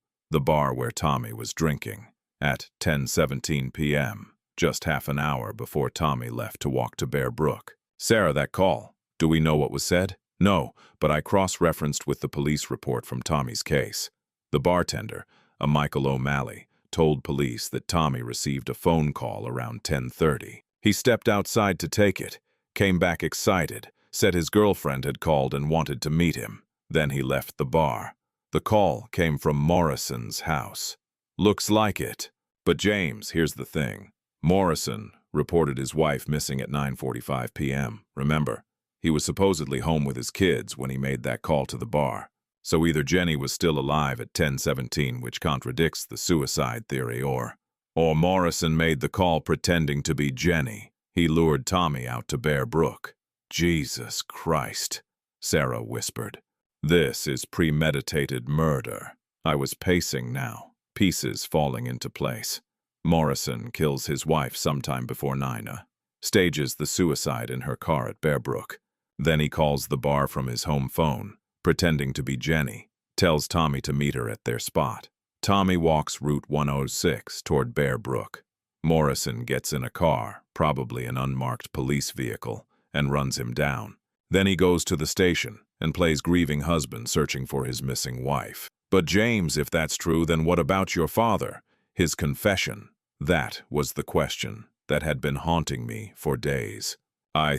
where Tommy was drinking, at 10:17 p.m., just half an hour before Tommy left to walk to Bear Brook. Sarah, that call, do we know what was said? No, but I cross-referenced with the police report from Tommy's case. The bartender, a Michael O'Malley, told police that Tommy received a phone call around 10:30. He stepped outside to take it, came back excited, said his girlfriend had called and wanted to meet him. Then he left the bar. The call came from Morrison's house. Looks like it. But James, here's the thing. Morrison reported his wife missing at 9:45 p.m. Remember, he was supposedly home with his kids when he made that call to the bar. So either Jenny was still alive at 10:17, which contradicts the suicide theory, or Morrison made the call pretending to be Jenny. He lured Tommy out to Bear Brook. Jesus Christ, Sarah whispered. This is premeditated murder. I was pacing now, pieces falling into place. Morrison kills his wife sometime before 9, stages the suicide in her car at Bear Brook. Then he calls the bar from his home phone, pretending to be Jenny, tells Tommy to meet her at their spot. Tommy walks Route 106 toward Bear Brook. Morrison gets in a car, probably an unmarked police vehicle, and runs him down. Then he goes to the station and plays grieving husband searching for his missing wife. But James, if that's true, then what about your father? His confession? That was the question that had been haunting me for days. I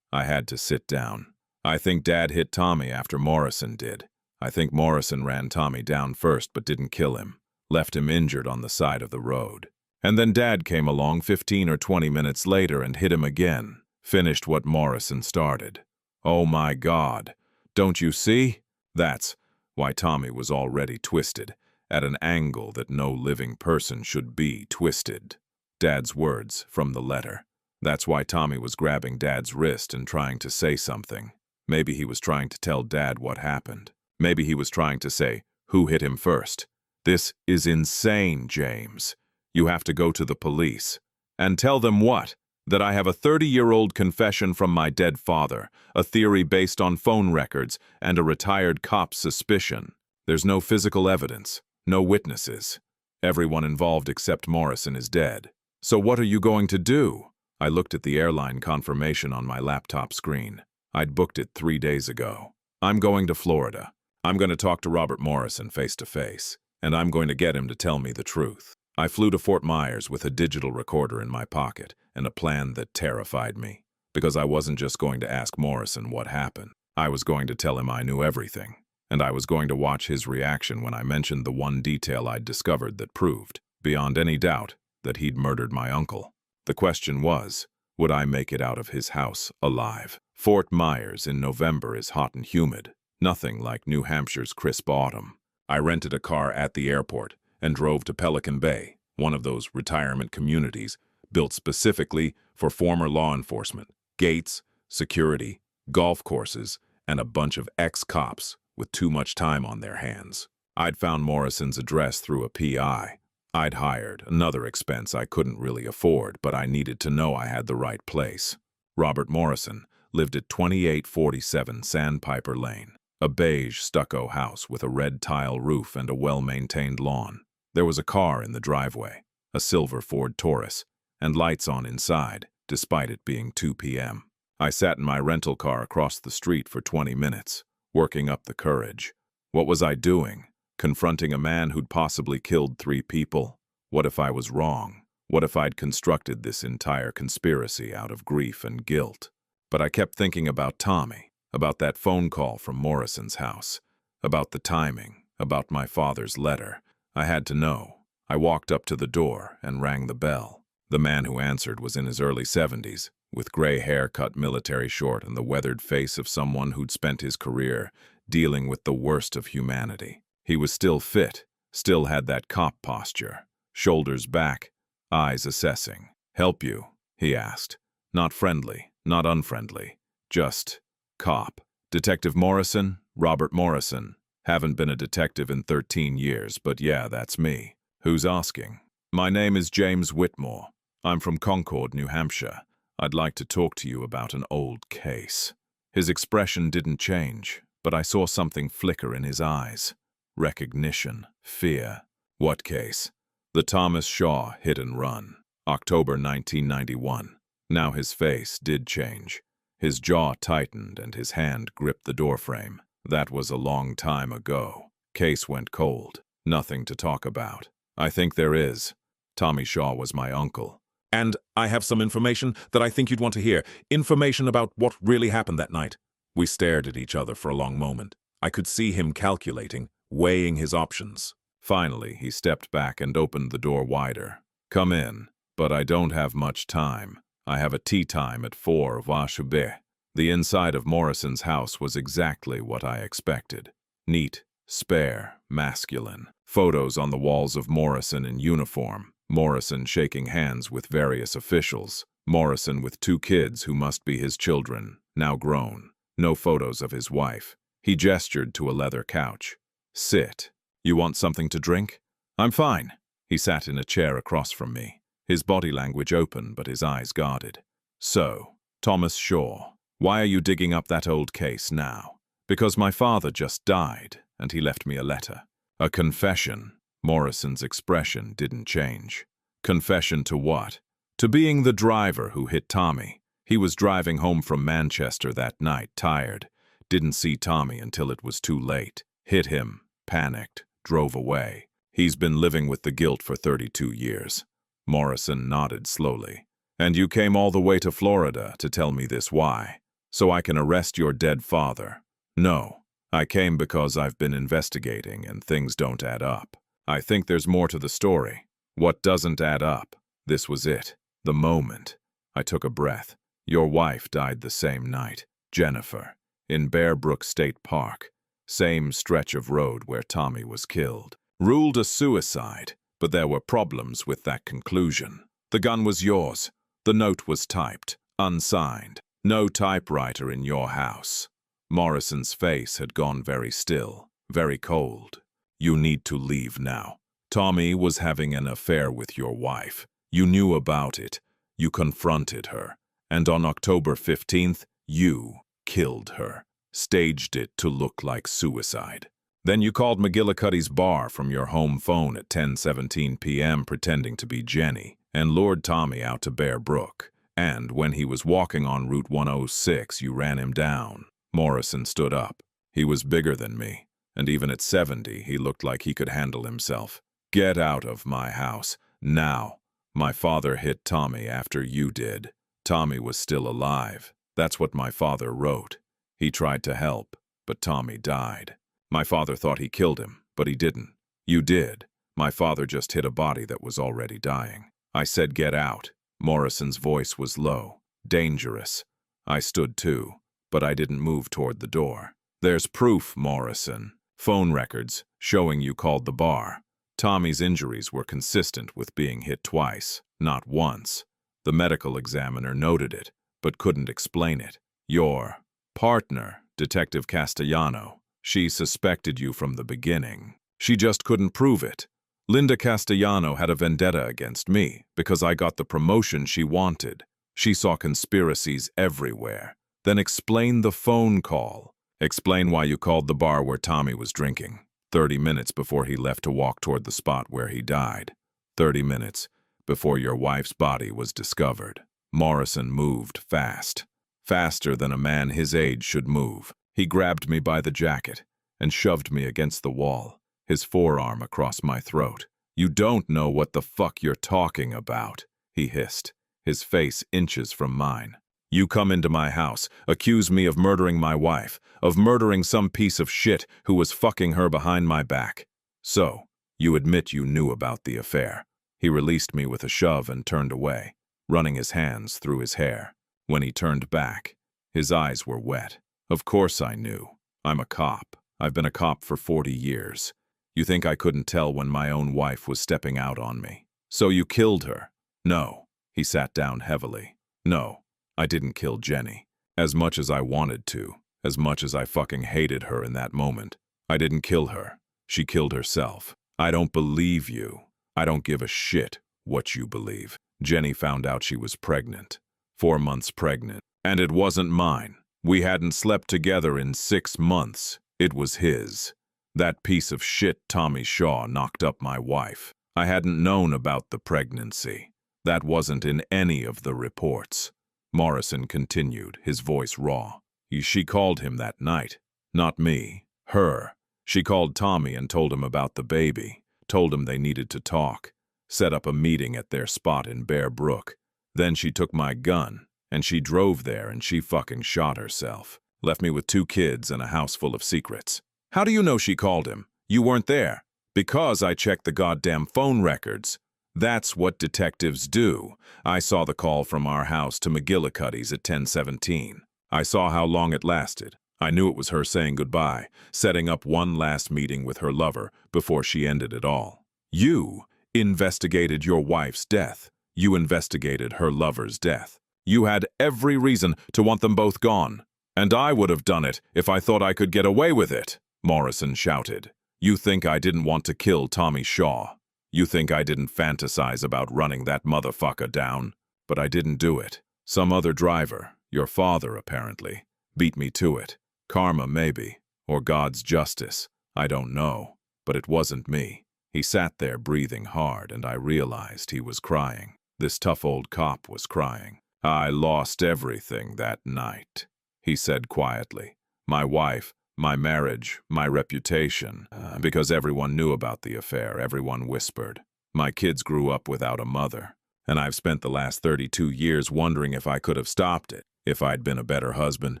had to sit down. I think Dad hit Tommy after Morrison did. I think Morrison ran Tommy down first but didn't kill him, left him injured on the side of the road. And then Dad came along 15 or 20 minutes later and hit him again, finished what Morrison started. Oh my God, don't you see? That's why Tommy was already twisted, at an angle that no living person should be twisted. Dad's words from the letter. That's why Tommy was grabbing Dad's wrist and trying to say something. Maybe he was trying to tell Dad what happened. Maybe he was trying to say who hit him first. This is insane, James. You have to go to the police. And tell them what? That I have a 30-year-old confession from my dead father, a theory based on phone records, and a retired cop's suspicion. There's no physical evidence, no witnesses. Everyone involved except Morrison is dead. So what are you going to do? I looked at the airline confirmation on my laptop screen. I'd booked it 3 days ago. I'm going to Florida. I'm going to talk to Robert Morrison face to face, and I'm going to get him to tell me the truth. I flew to Fort Myers with a digital recorder in my pocket and a plan that terrified me, because I wasn't just going to ask Morrison what happened. I was going to tell him I knew everything, and I was going to watch his reaction when I mentioned the one detail I'd discovered that proved, beyond any doubt, that he'd murdered my uncle. The question was, would I make it out of his house alive? Fort Myers in November is hot and humid, nothing like New Hampshire's crisp autumn. I rented a car at the airport and drove to Pelican Bay, one of those retirement communities built specifically for former law enforcement. Gates, security, golf courses, and a bunch of ex-cops with too much time on their hands. I'd found Morrison's address through a PI. I'd hired another expense I couldn't really afford, but I needed to know I had the right place. Robert Morrison lived at 2847 Sandpiper Lane, a beige stucco house with a red tile roof and a well-maintained lawn. There was a car in the driveway, a silver Ford Taurus, and lights on inside, despite it being 2 p.m. I sat in my rental car across the street for 20 minutes, working up the courage. What was I doing? Confronting a man who'd possibly killed 3 people? What if I was wrong? What if I'd constructed this entire conspiracy out of grief and guilt? But I kept thinking about Tommy, about that phone call from Morrison's house, about the timing, about my father's letter. I had to know. I walked up to the door and rang the bell. The man who answered was in his early 70s, with gray hair cut military short and the weathered face of someone who'd spent his career dealing with the worst of humanity. He was still fit, still had that cop posture, shoulders back, eyes assessing. "Help you?" he asked. Not friendly, not unfriendly, just cop. "Detective Morrison? Robert Morrison. Haven't been a detective in 13 years, but yeah, that's me. Who's asking?" "My name is James Whitmore. I'm from Concord, New Hampshire. I'd like to talk to you about an old case." His expression didn't change, but I saw something flicker in his eyes. Recognition, fear. "What case?" "The Thomas Shaw hit and run, October 1991. Now his face did change. His jaw tightened and his hand gripped the doorframe. "That was a long time ago. Case went cold. Nothing to talk about." "I think there is. Tommy Shaw was my uncle. And I have some information that I think you'd want to hear. Information about what really happened that night." We stared at each other for a long moment. I could see him calculating, weighing his options. Finally, he stepped back and opened the door wider. "Come in, but I don't have much time. I have a tea time at 4 Vashubé." The inside of Morrison's house was exactly what I expected. Neat, spare, masculine. Photos on the walls of Morrison in uniform. Morrison shaking hands with various officials. Morrison with 2 kids who must be his children, now grown. No photos of his wife. He gestured to a leather couch. "Sit. You want something to drink?" "I'm fine." He sat in a chair across from me, his body language open but his eyes guarded. "So, Thomas Shaw, why are you digging up that old case now?" "Because my father just died, and he left me a letter." "A confession?" Morrison's expression didn't change. "Confession to what?" "To being the driver who hit Tommy. He was driving home from Manchester that night, tired. Didn't see Tommy until it was too late. Hit him, panicked, drove away. He's been living with the guilt for 32 years. Morrison nodded slowly. "And you came all the way to Florida to tell me this why? So I can arrest your dead father?" "No. I came because I've been investigating and things don't add up. I think there's more to the story." "What doesn't add up?" This was it. The moment. I took a breath. "Your wife died the same night, Jennifer, in Bear Brook State Park. Same stretch of road where Tommy was killed. Ruled a suicide, but there were problems with that conclusion. The gun was yours. The note was typed, unsigned. No typewriter in your house." Morrison's face had gone very still, very cold. "You need to leave now. Tommy was having an affair with your wife. You knew about it. You confronted her. And on October 15th, you killed her. Staged it to look like suicide. Then you called McGillicuddy's bar from your home phone at 10:17 p.m. pretending to be Jenny and lured Tommy out to Bear Brook. And when he was walking on Route 106, you ran him down. Morrison stood up. He was bigger than me, and even at 70, he looked like he could handle himself. Get out of my house, now. My father hit Tommy after you did. Tommy was still alive. That's what my father wrote. He tried to help, but Tommy died. My father thought he killed him, but he didn't. You did. My father just hit a body that was already dying. I said get out. Morrison's voice was low, dangerous. I stood too, but I didn't move toward the door. There's proof, Morrison. Phone records showing you called the bar. Tommy's injuries were consistent with being hit twice, not once. The medical examiner noted it, but couldn't explain it. Your partner, Detective Castellano, she suspected you from the beginning. She just couldn't prove it. Linda Castellano had a vendetta against me because I got the promotion she wanted. She saw conspiracies everywhere. Then explain the phone call. Explain why you called the bar where Tommy was drinking. 30 minutes before he left to walk toward the spot where he died. 30 minutes before your wife's body was discovered. Morrison moved fast. Faster than a man his age should move. He grabbed me by the jacket and shoved me against the wall, his forearm across my throat. You don't know what the fuck you're talking about, he hissed, his face inches from mine. You come into my house, accuse me of murdering my wife, of murdering some piece of shit who was fucking her behind my back. So, you admit you knew about the affair. He released me with a shove and turned away, running his hands through his hair. When he turned back, his eyes were wet. Of course I knew. I'm a cop. I've been a cop for 40 years. You think I couldn't tell when my own wife was stepping out on me? So you killed her? No. He sat down heavily. No, I didn't kill Jenny. As much as I wanted to, as much as I fucking hated her in that moment, I didn't kill her. She killed herself. I don't believe you. I don't give a shit what you believe. Jenny found out she was pregnant. 4 months pregnant. And it wasn't mine. We hadn't slept together in 6 months. It was his. That piece of shit Tommy Shaw knocked up my wife. I hadn't known about the pregnancy. That wasn't in any of the reports. Morrison continued, his voice raw. She called him that night. Not me. Her. She called Tommy and told him about the baby. Told him they needed to talk. Set up a meeting at their spot in Bear Brook. Then she took my gun, and she drove there and she fucking shot herself. Left me with 2 kids and a house full of secrets. How do you know she called him? You weren't there. Because I checked the goddamn phone records. That's what detectives do. I saw the call from our house to McGillicuddy's at 10:17. I saw how long it lasted. I knew it was her saying goodbye, setting up one last meeting with her lover before she ended it all. You investigated your wife's death. You investigated her lover's death. You had every reason to want them both gone. And I would have done it if I thought I could get away with it, Morrison shouted. You think I didn't want to kill Tommy Shaw. You think I didn't fantasize about running that motherfucker down. But I didn't do it. Some other driver, your father apparently, beat me to it. Karma maybe, or God's justice. I don't know. But it wasn't me. He sat there breathing hard and I realized he was crying. This tough old cop was crying. I lost everything that night, he said quietly. My wife, my marriage, my reputation. Because everyone knew about the affair, everyone whispered. My kids grew up without a mother. And I've spent the last 32 years wondering if I could have stopped it. If I'd been a better husband,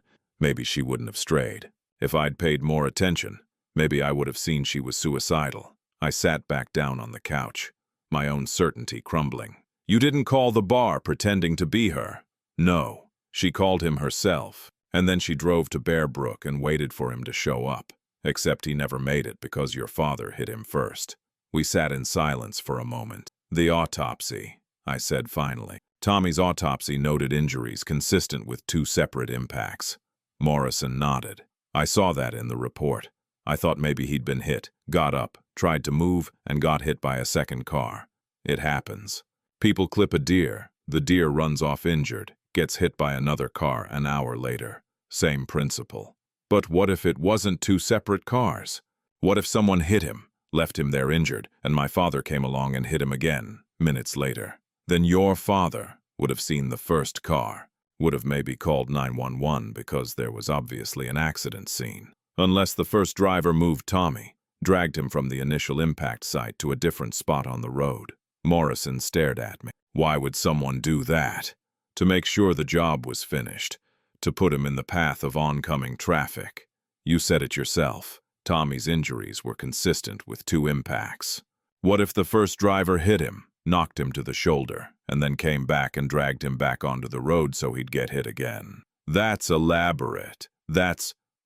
maybe she wouldn't have strayed. If I'd paid more attention, maybe I would have seen she was suicidal. I sat back down on the couch, my own certainty crumbling. You didn't call the bar pretending to be her. No, she called him herself. And then she drove to Bear Brook and waited for him to show up. Except he never made it because your father hit him first. We sat in silence for a moment. The autopsy, I said finally. Tommy's autopsy noted injuries consistent with 2 separate impacts. Morrison nodded. I saw that in the report. I thought maybe he'd been hit, got up, tried to move, and got hit by a second car. It happens. People clip a deer. The deer runs off injured, gets hit by another car an hour later. Same principle. But what if it wasn't 2 separate cars? What if someone hit him, left him there injured, and my father came along and hit him again, minutes later? Then your father would have seen the first car, would have maybe called 911 because there was obviously an accident scene. Unless the first driver moved Tommy, dragged him from the initial impact site to a different spot on the road. Morrison stared at me. Why would someone do that? To make sure the job was finished, to put him in the path of oncoming traffic. You said it yourself. Tommy's injuries were consistent with 2 impacts. What if the first driver hit him, knocked him to the shoulder, and then came back and dragged him back onto the road so he'd get hit again? That's elaborate.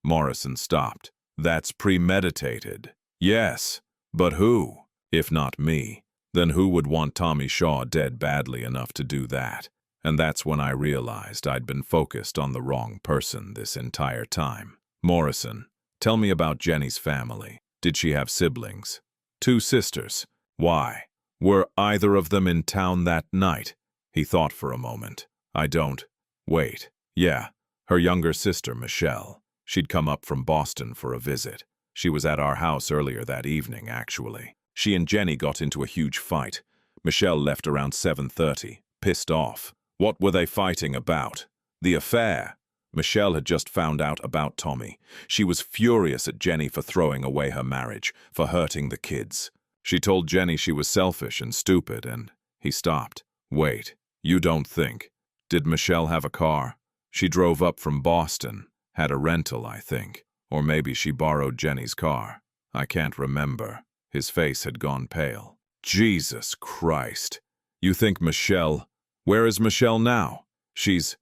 Morrison stopped. That's premeditated. Yes, but who? If not me, then who would want Tommy Shaw dead badly enough to do that? And that's when I realized I'd been focused on the wrong person this entire time. Morrison, tell me about Jenny's family. Did she have siblings? 2 sisters. Why? Were either of them in town that night? He thought for a moment. I don't. Wait. Yeah, her younger sister, Michelle. She'd come up from Boston for a visit. She was at our house earlier that evening, actually. She and Jenny got into a huge fight. Michelle left around 7:30, pissed off. What were they fighting about? The affair. Michelle had just found out about Tommy. She was furious at Jenny for throwing away her marriage, for hurting the kids. She told Jenny she was selfish and stupid, and he stopped. Wait, you don't think? Did Michelle have a car? She drove up from Boston, had a rental, I think. Or maybe she borrowed Jenny's car. I can't remember. His face had gone pale. Jesus Christ. You think Michelle... Where is Michelle now? She's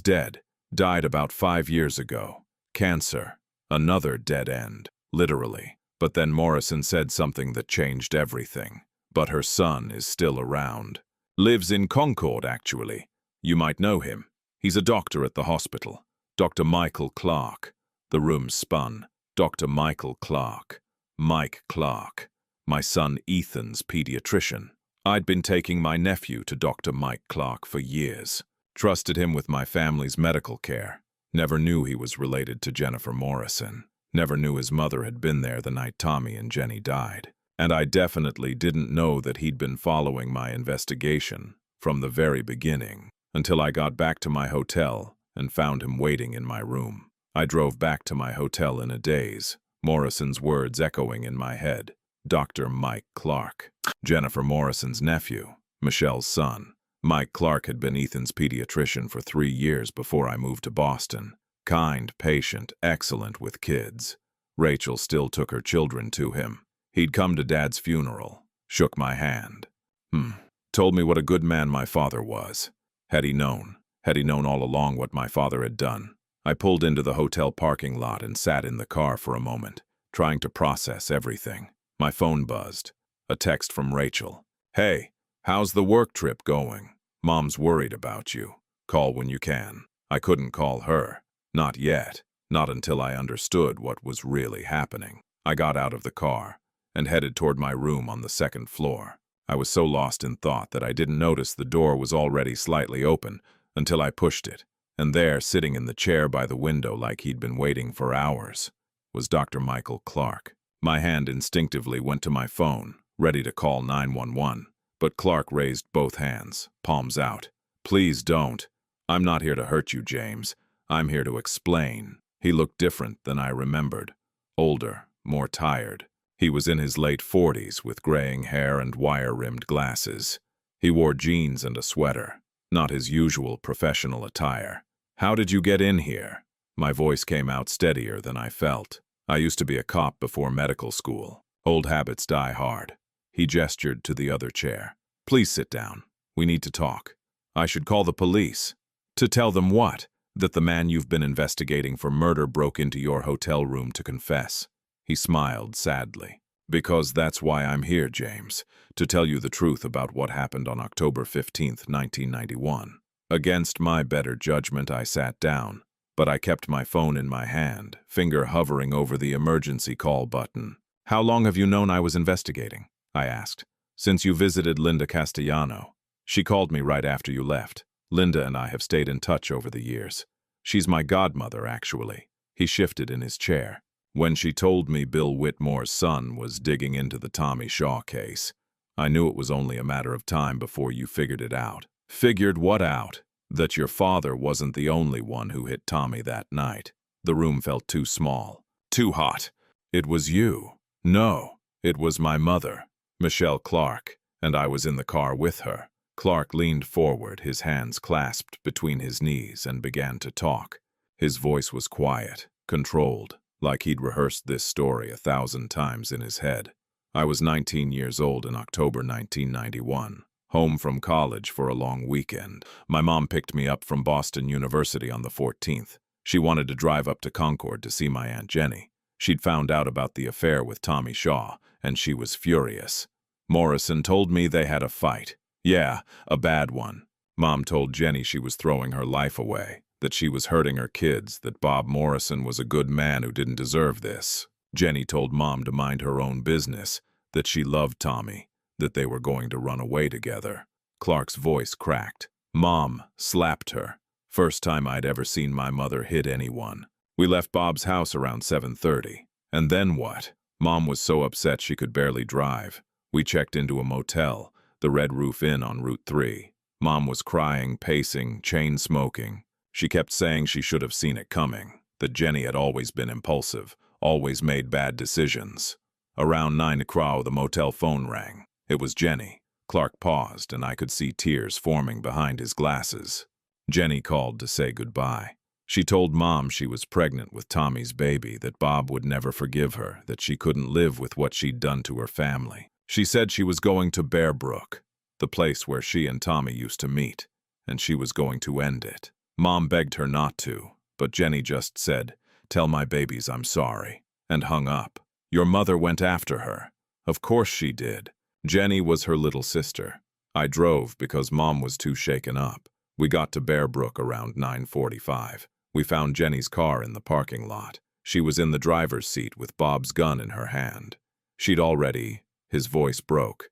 dead. Died about 5 years ago. Cancer. Another dead end. Literally. But then Morrison said something that changed everything. But her son is still around. Lives in Concord, actually. You might know him. He's a doctor at the hospital. Dr. Michael Clark. The room spun. Dr. Michael Clark. Mike Clark. My son Ethan's pediatrician. I'd been taking my nephew to Dr. Mike Clark for years. Trusted him with my family's medical care. Never knew he was related to Jennifer Morrison. Never knew his mother had been there the night Tommy and Jenny died. And I definitely didn't know that he'd been following my investigation from the very beginning, until I got back to my hotel and found him waiting in my room. I drove back to my hotel in a daze, Morrison's words echoing in my head. Dr. Mike Clark. Jennifer Morrison's nephew, Michelle's son. Mike Clark had been Ethan's pediatrician for 3 years before I moved to Boston. Kind, patient, excellent with kids. Rachel still took her children to him. He'd come to Dad's funeral, shook my hand. Told me what a good man my father was. Had he known all along what my father had done? I pulled into the hotel parking lot and sat in the car for a moment, trying to process everything. My phone buzzed. A text from Rachel. Hey, how's the work trip going? Mom's worried about you. Call when you can. I couldn't call her. Not yet. Not until I understood what was really happening. I got out of the car and headed toward my room on the 2nd floor. I was so lost in thought that I didn't notice the door was already slightly open until I pushed it, and there, sitting in the chair by the window like he'd been waiting for hours, was Dr. Michael Clark. My hand instinctively went to my phone, ready to call 911, but Clark raised both hands, palms out. Please don't. I'm not here to hurt you, James. I'm here to explain. He looked different than I remembered. Older, more tired. He was in his late 40s with graying hair and wire-rimmed glasses. He wore jeans and a sweater, not his usual professional attire. How did you get in here? My voice came out steadier than I felt. I used to be a cop before medical school. Old habits die hard. He gestured to the other chair. Please sit down. We need to talk. I should call the police. To tell them what? That the man you've been investigating for murder broke into your hotel room to confess. He smiled sadly. Because that's why I'm here, James, to tell you the truth about what happened on October 15th, 1991. Against my better judgment, I sat down, but I kept my phone in my hand, finger hovering over the emergency call button. How long have you known I was investigating? I asked. Since you visited Linda Castellano. She called me right after you left. Linda and I have stayed in touch over the years. She's my godmother, actually. He shifted in his chair. When she told me Bill Whitmore's son was digging into the Tommy Shaw case, I knew it was only a matter of time before you figured it out. Figured what out? That your father wasn't the only one who hit Tommy that night. The room felt too small, too hot. It was you. No, it was my mother, Michelle Clark, and I was in the car with her. Clark leaned forward, his hands clasped between his knees, and began to talk. His voice was quiet, controlled, like he'd rehearsed this story 1,000 times in his head. I was 19 years old in October 1991, home from college for a long weekend. My mom picked me up from Boston University on the 14th. She wanted to drive up to Concord to see my Aunt Jenny. She'd found out about the affair with Tommy Shaw, and she was furious. Morrison told me they had a fight. Yeah, a bad one. Mom told Jenny she was throwing her life away, that she was hurting her kids, that Bob Morrison was a good man who didn't deserve this. Jenny told Mom to mind her own business, that she loved Tommy, that they were going to run away together. Clark's voice cracked. Mom slapped her. First time I'd ever seen my mother hit anyone. We left Bob's house around 7:30. And then what? Mom was so upset she could barely drive. We checked into a motel, the Red Roof Inn on Route 3. Mom was crying, pacing, chain smoking. She kept saying she should have seen it coming, that Jenny had always been impulsive, always made bad decisions. Around 9 o'clock, the motel phone rang. It was Jenny. Clark paused, and I could see tears forming behind his glasses. Jenny called to say goodbye. She told Mom she was pregnant with Tommy's baby, that Bob would never forgive her, that she couldn't live with what she'd done to her family. She said she was going to Bear Brook, the place where she and Tommy used to meet, and she was going to end it. Mom begged her not to, but Jenny just said, "Tell my babies I'm sorry," and hung up. Your mother went after her. Of course she did. Jenny was her little sister. I drove because Mom was too shaken up. We got to Bear Brook around 9:45. We found Jenny's car in the parking lot. She was in the driver's seat with Bob's gun in her hand. His voice broke.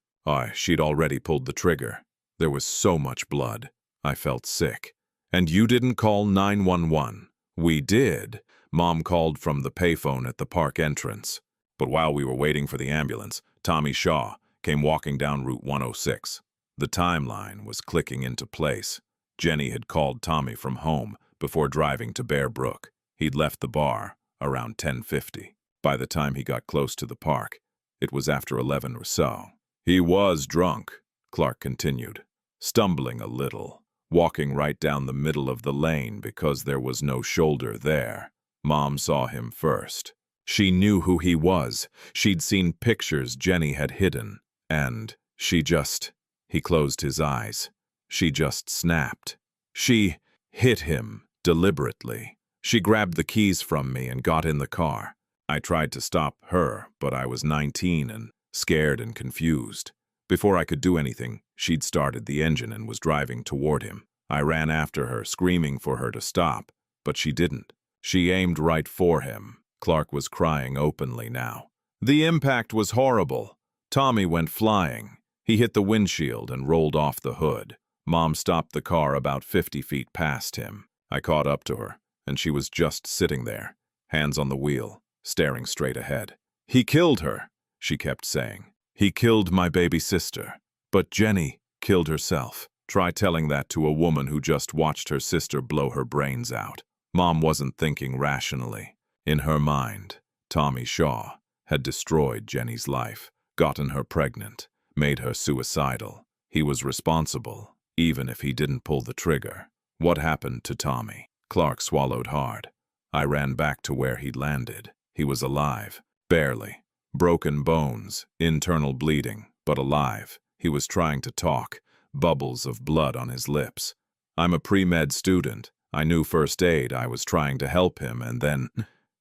She'd already pulled the trigger. There was so much blood. I felt sick. And you didn't call 911? We did. Mom called from the payphone at the park entrance. But while we were waiting for the ambulance, Tommy Shaw came walking down Route 106. The timeline was clicking into place. Jenny had called Tommy from home before driving to Bear Brook. He'd left the bar around 10:50. By the time he got close to the park, it was after 11 or so. He was drunk, Clark continued, stumbling a little, walking right down the middle of the lane because there was no shoulder there. Mom saw him first. She knew who he was. She'd seen pictures Jenny had hidden. And he closed his eyes. She just snapped. She hit him deliberately. She grabbed the keys from me and got in the car. I tried to stop her, but I was 19 and scared and confused. Before I could do anything, she'd started the engine and was driving toward him. I ran after her, screaming for her to stop, but she didn't. She aimed right for him. Clark was crying openly now. The impact was horrible. Tommy went flying. He hit the windshield and rolled off the hood. Mom stopped the car about 50 feet past him. I caught up to her, and she was just sitting there, hands on the wheel, staring straight ahead. He killed her, she kept saying. He killed my baby sister. But Jenny killed herself. Try telling that to a woman who just watched her sister blow her brains out. Mom wasn't thinking rationally. In her mind, Tommy Shaw had destroyed Jenny's life, gotten her pregnant, made her suicidal. He was responsible, even if he didn't pull the trigger. What happened to Tommy? Clark swallowed hard. I ran back to where he'd landed. He was alive, barely. Broken bones, internal bleeding, but alive. He was trying to talk, bubbles of blood on his lips. I'm a pre-med student. I knew first aid. I was trying to help him, and then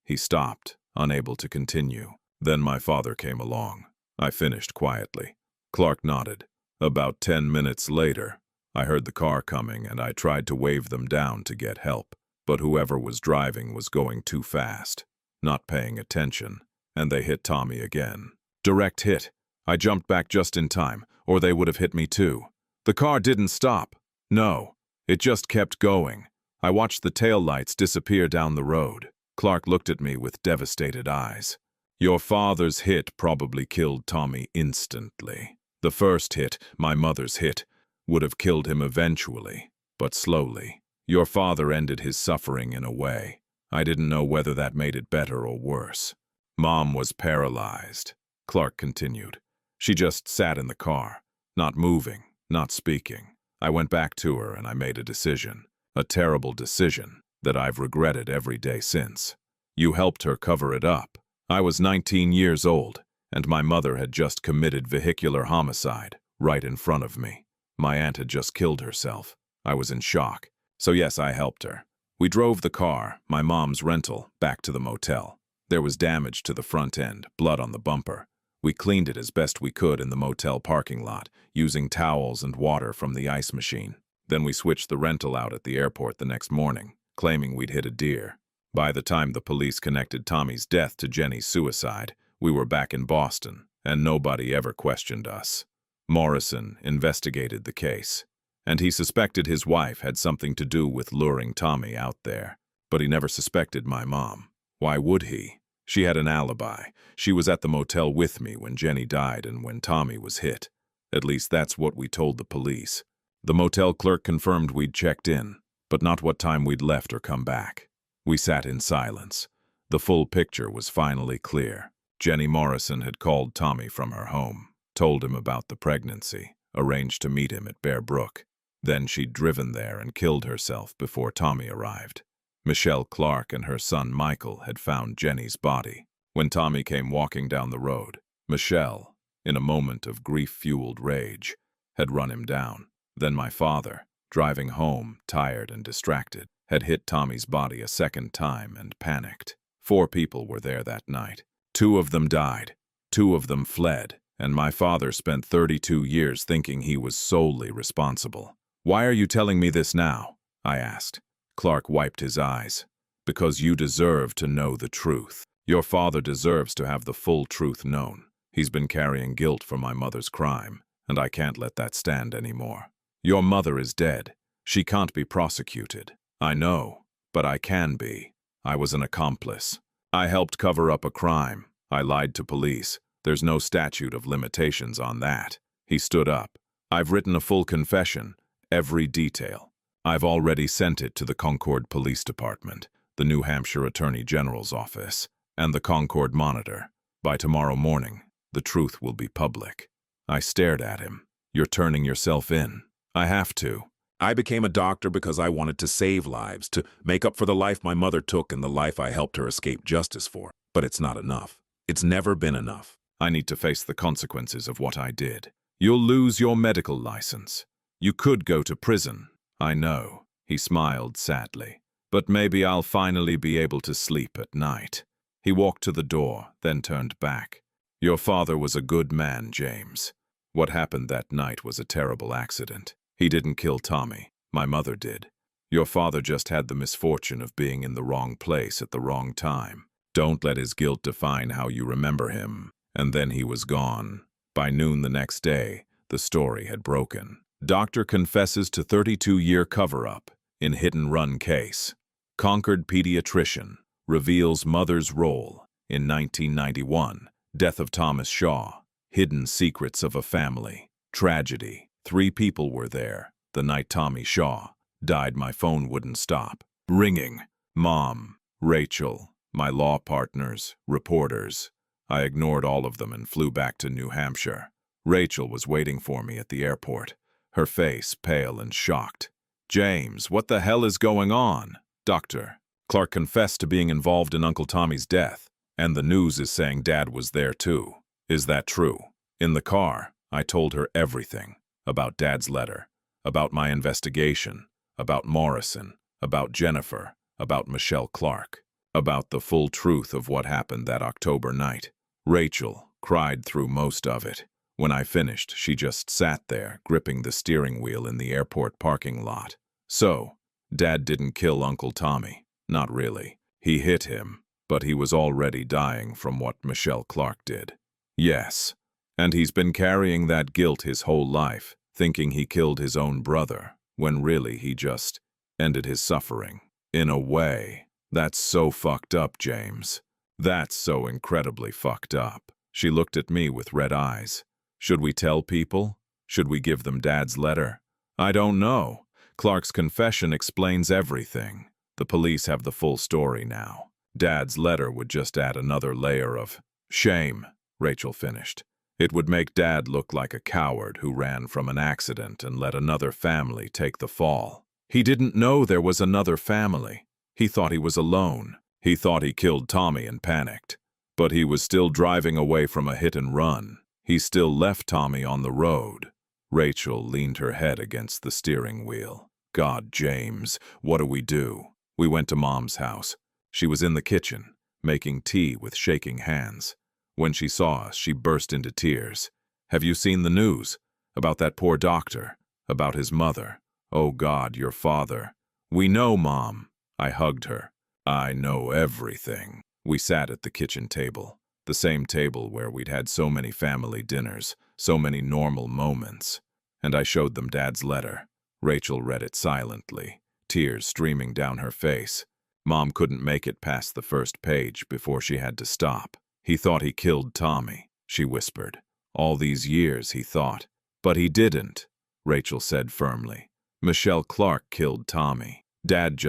he stopped, unable to continue. Then my father came along. I finished quietly. Clark nodded. About 10 minutes later, I heard the car coming, and I tried to wave them down to get help. But whoever was driving was going too fast, not paying attention, and they hit Tommy again. Direct hit. I jumped back just in time, or they would have hit me too. The car didn't stop. No, it just kept going. I watched the taillights disappear down the road. Clark looked at me with devastated eyes. Your father's hit probably killed Tommy instantly. The first hit, my mother's hit, would have killed him eventually, but slowly. Your father ended his suffering in a way. I didn't know whether that made it better or worse. Mom was paralyzed, Clark continued. She just sat in the car, not moving, not speaking. I went back to her and I made a decision. A terrible decision that I've regretted every day since. You helped her cover it up. I was 19 years old, and my mother had just committed vehicular homicide right in front of me. My aunt had just killed herself. I was in shock. So yes, I helped her. We drove the car, my mom's rental, back to the motel. There was damage to the front end, blood on the bumper. We cleaned it as best we could in the motel parking lot, using towels and water from the ice machine. Then we switched the rental out at the airport the next morning, claiming we'd hit a deer. By the time the police connected Tommy's death to Jenny's suicide, we were back in Boston, and nobody ever questioned us. Morrison investigated the case, and he suspected his wife had something to do with luring Tommy out there. But he never suspected my mom. Why would he? She had an alibi. She was at the motel with me when Jenny died and when Tommy was hit. At least that's what we told the police. The motel clerk confirmed we'd checked in, but not what time we'd left or come back. We sat in silence. The full picture was finally clear. Jenny Morrison had called Tommy from her home, told him about the pregnancy, arranged to meet him at Bear Brook. Then she'd driven there and killed herself before Tommy arrived. Michelle Clark and her son Michael had found Jenny's body. When Tommy came walking down the road, Michelle, in a moment of grief-fueled rage, had run him down. Then my father, driving home, tired and distracted, had hit Tommy's body a second time and panicked. 4 people were there that night. 2 of them died. 2 of them fled, and my father spent 32 years thinking he was solely responsible. Why are you telling me this now? I asked. Clark wiped his eyes. Because you deserve to know the truth. Your father deserves to have the full truth known. He's been carrying guilt for my mother's crime, and I can't let that stand anymore. Your mother is dead. She can't be prosecuted. I know, but I can be. I was an accomplice. I helped cover up a crime. I lied to police. There's no statute of limitations on that. He stood up. I've written a full confession, every detail. I've already sent it to the Concord Police Department, the New Hampshire Attorney General's office, and the Concord Monitor. By tomorrow morning, the truth will be public. I stared at him. You're turning yourself in. I have to. I became a doctor because I wanted to save lives, to make up for the life my mother took and the life I helped her escape justice for. But it's not enough. It's never been enough. I need to face the consequences of what I did. You'll lose your medical license. You could go to prison. I know. He smiled sadly. But maybe I'll finally be able to sleep at night. He walked to the door, then turned back. Your father was a good man, James. What happened that night was a terrible accident. He didn't kill Tommy. My mother did. Your father just had the misfortune of being in the wrong place at the wrong time. Don't let his guilt define how you remember him. And then he was gone. By noon the next day, the story had broken. Doctor confesses to 32-year cover-up in hit-and-run case. Concord pediatrician reveals mother's role in 1991. Death of Thomas Shaw. Hidden secrets of a family. Tragedy. 3 people were there. The night Tommy Shaw died, my phone wouldn't stop ringing. Mom, Rachel, my law partners, reporters. I ignored all of them and flew back to New Hampshire. Rachel was waiting for me at the airport, her face pale and shocked. James, what the hell is going on? Doctor, Clark confessed to being involved in Uncle Tommy's death, and the news is saying Dad was there too. Is that true? In the car, I told her everything. About Dad's letter, about my investigation, about Morrison, about Jennifer, about Michelle Clark, about the full truth of what happened that October night. Rachel cried through most of it. When I finished, she just sat there, gripping the steering wheel in the airport parking lot. So, Dad didn't kill Uncle Tommy. Not really. He hit him, but he was already dying from what Michelle Clark did. Yes. And he's been carrying that guilt his whole life, thinking he killed his own brother, when really he just ended his suffering. In a way. That's so fucked up, James. That's so incredibly fucked up. She looked at me with red eyes. Should we tell people? Should we give them Dad's letter? I don't know. Clark's confession explains everything. The police have the full story now. Dad's letter would just add another layer of shame, Rachel finished. It would make Dad look like a coward who ran from an accident and let another family take the fall. He didn't know there was another family. He thought he was alone. He thought he killed Tommy and panicked. But he was still driving away from a hit and run. He still left Tommy on the road. Rachel leaned her head against the steering wheel. God, James, what do we do? We went to Mom's house. She was in the kitchen, making tea with shaking hands. When she saw us, she burst into tears. Have you seen the news? About that poor doctor? About his mother? Oh God, your father. We know, Mom. I hugged her. I know everything. We sat at the kitchen table, the same table where we'd had so many family dinners, so many normal moments. And I showed them Dad's letter. Rachel read it silently, tears streaming down her face. Mom couldn't make it past the first page before she had to stop. He thought he killed Tommy, she whispered. All these years, he thought. But he didn't, Rachel said firmly. Michelle Clark killed Tommy. Dad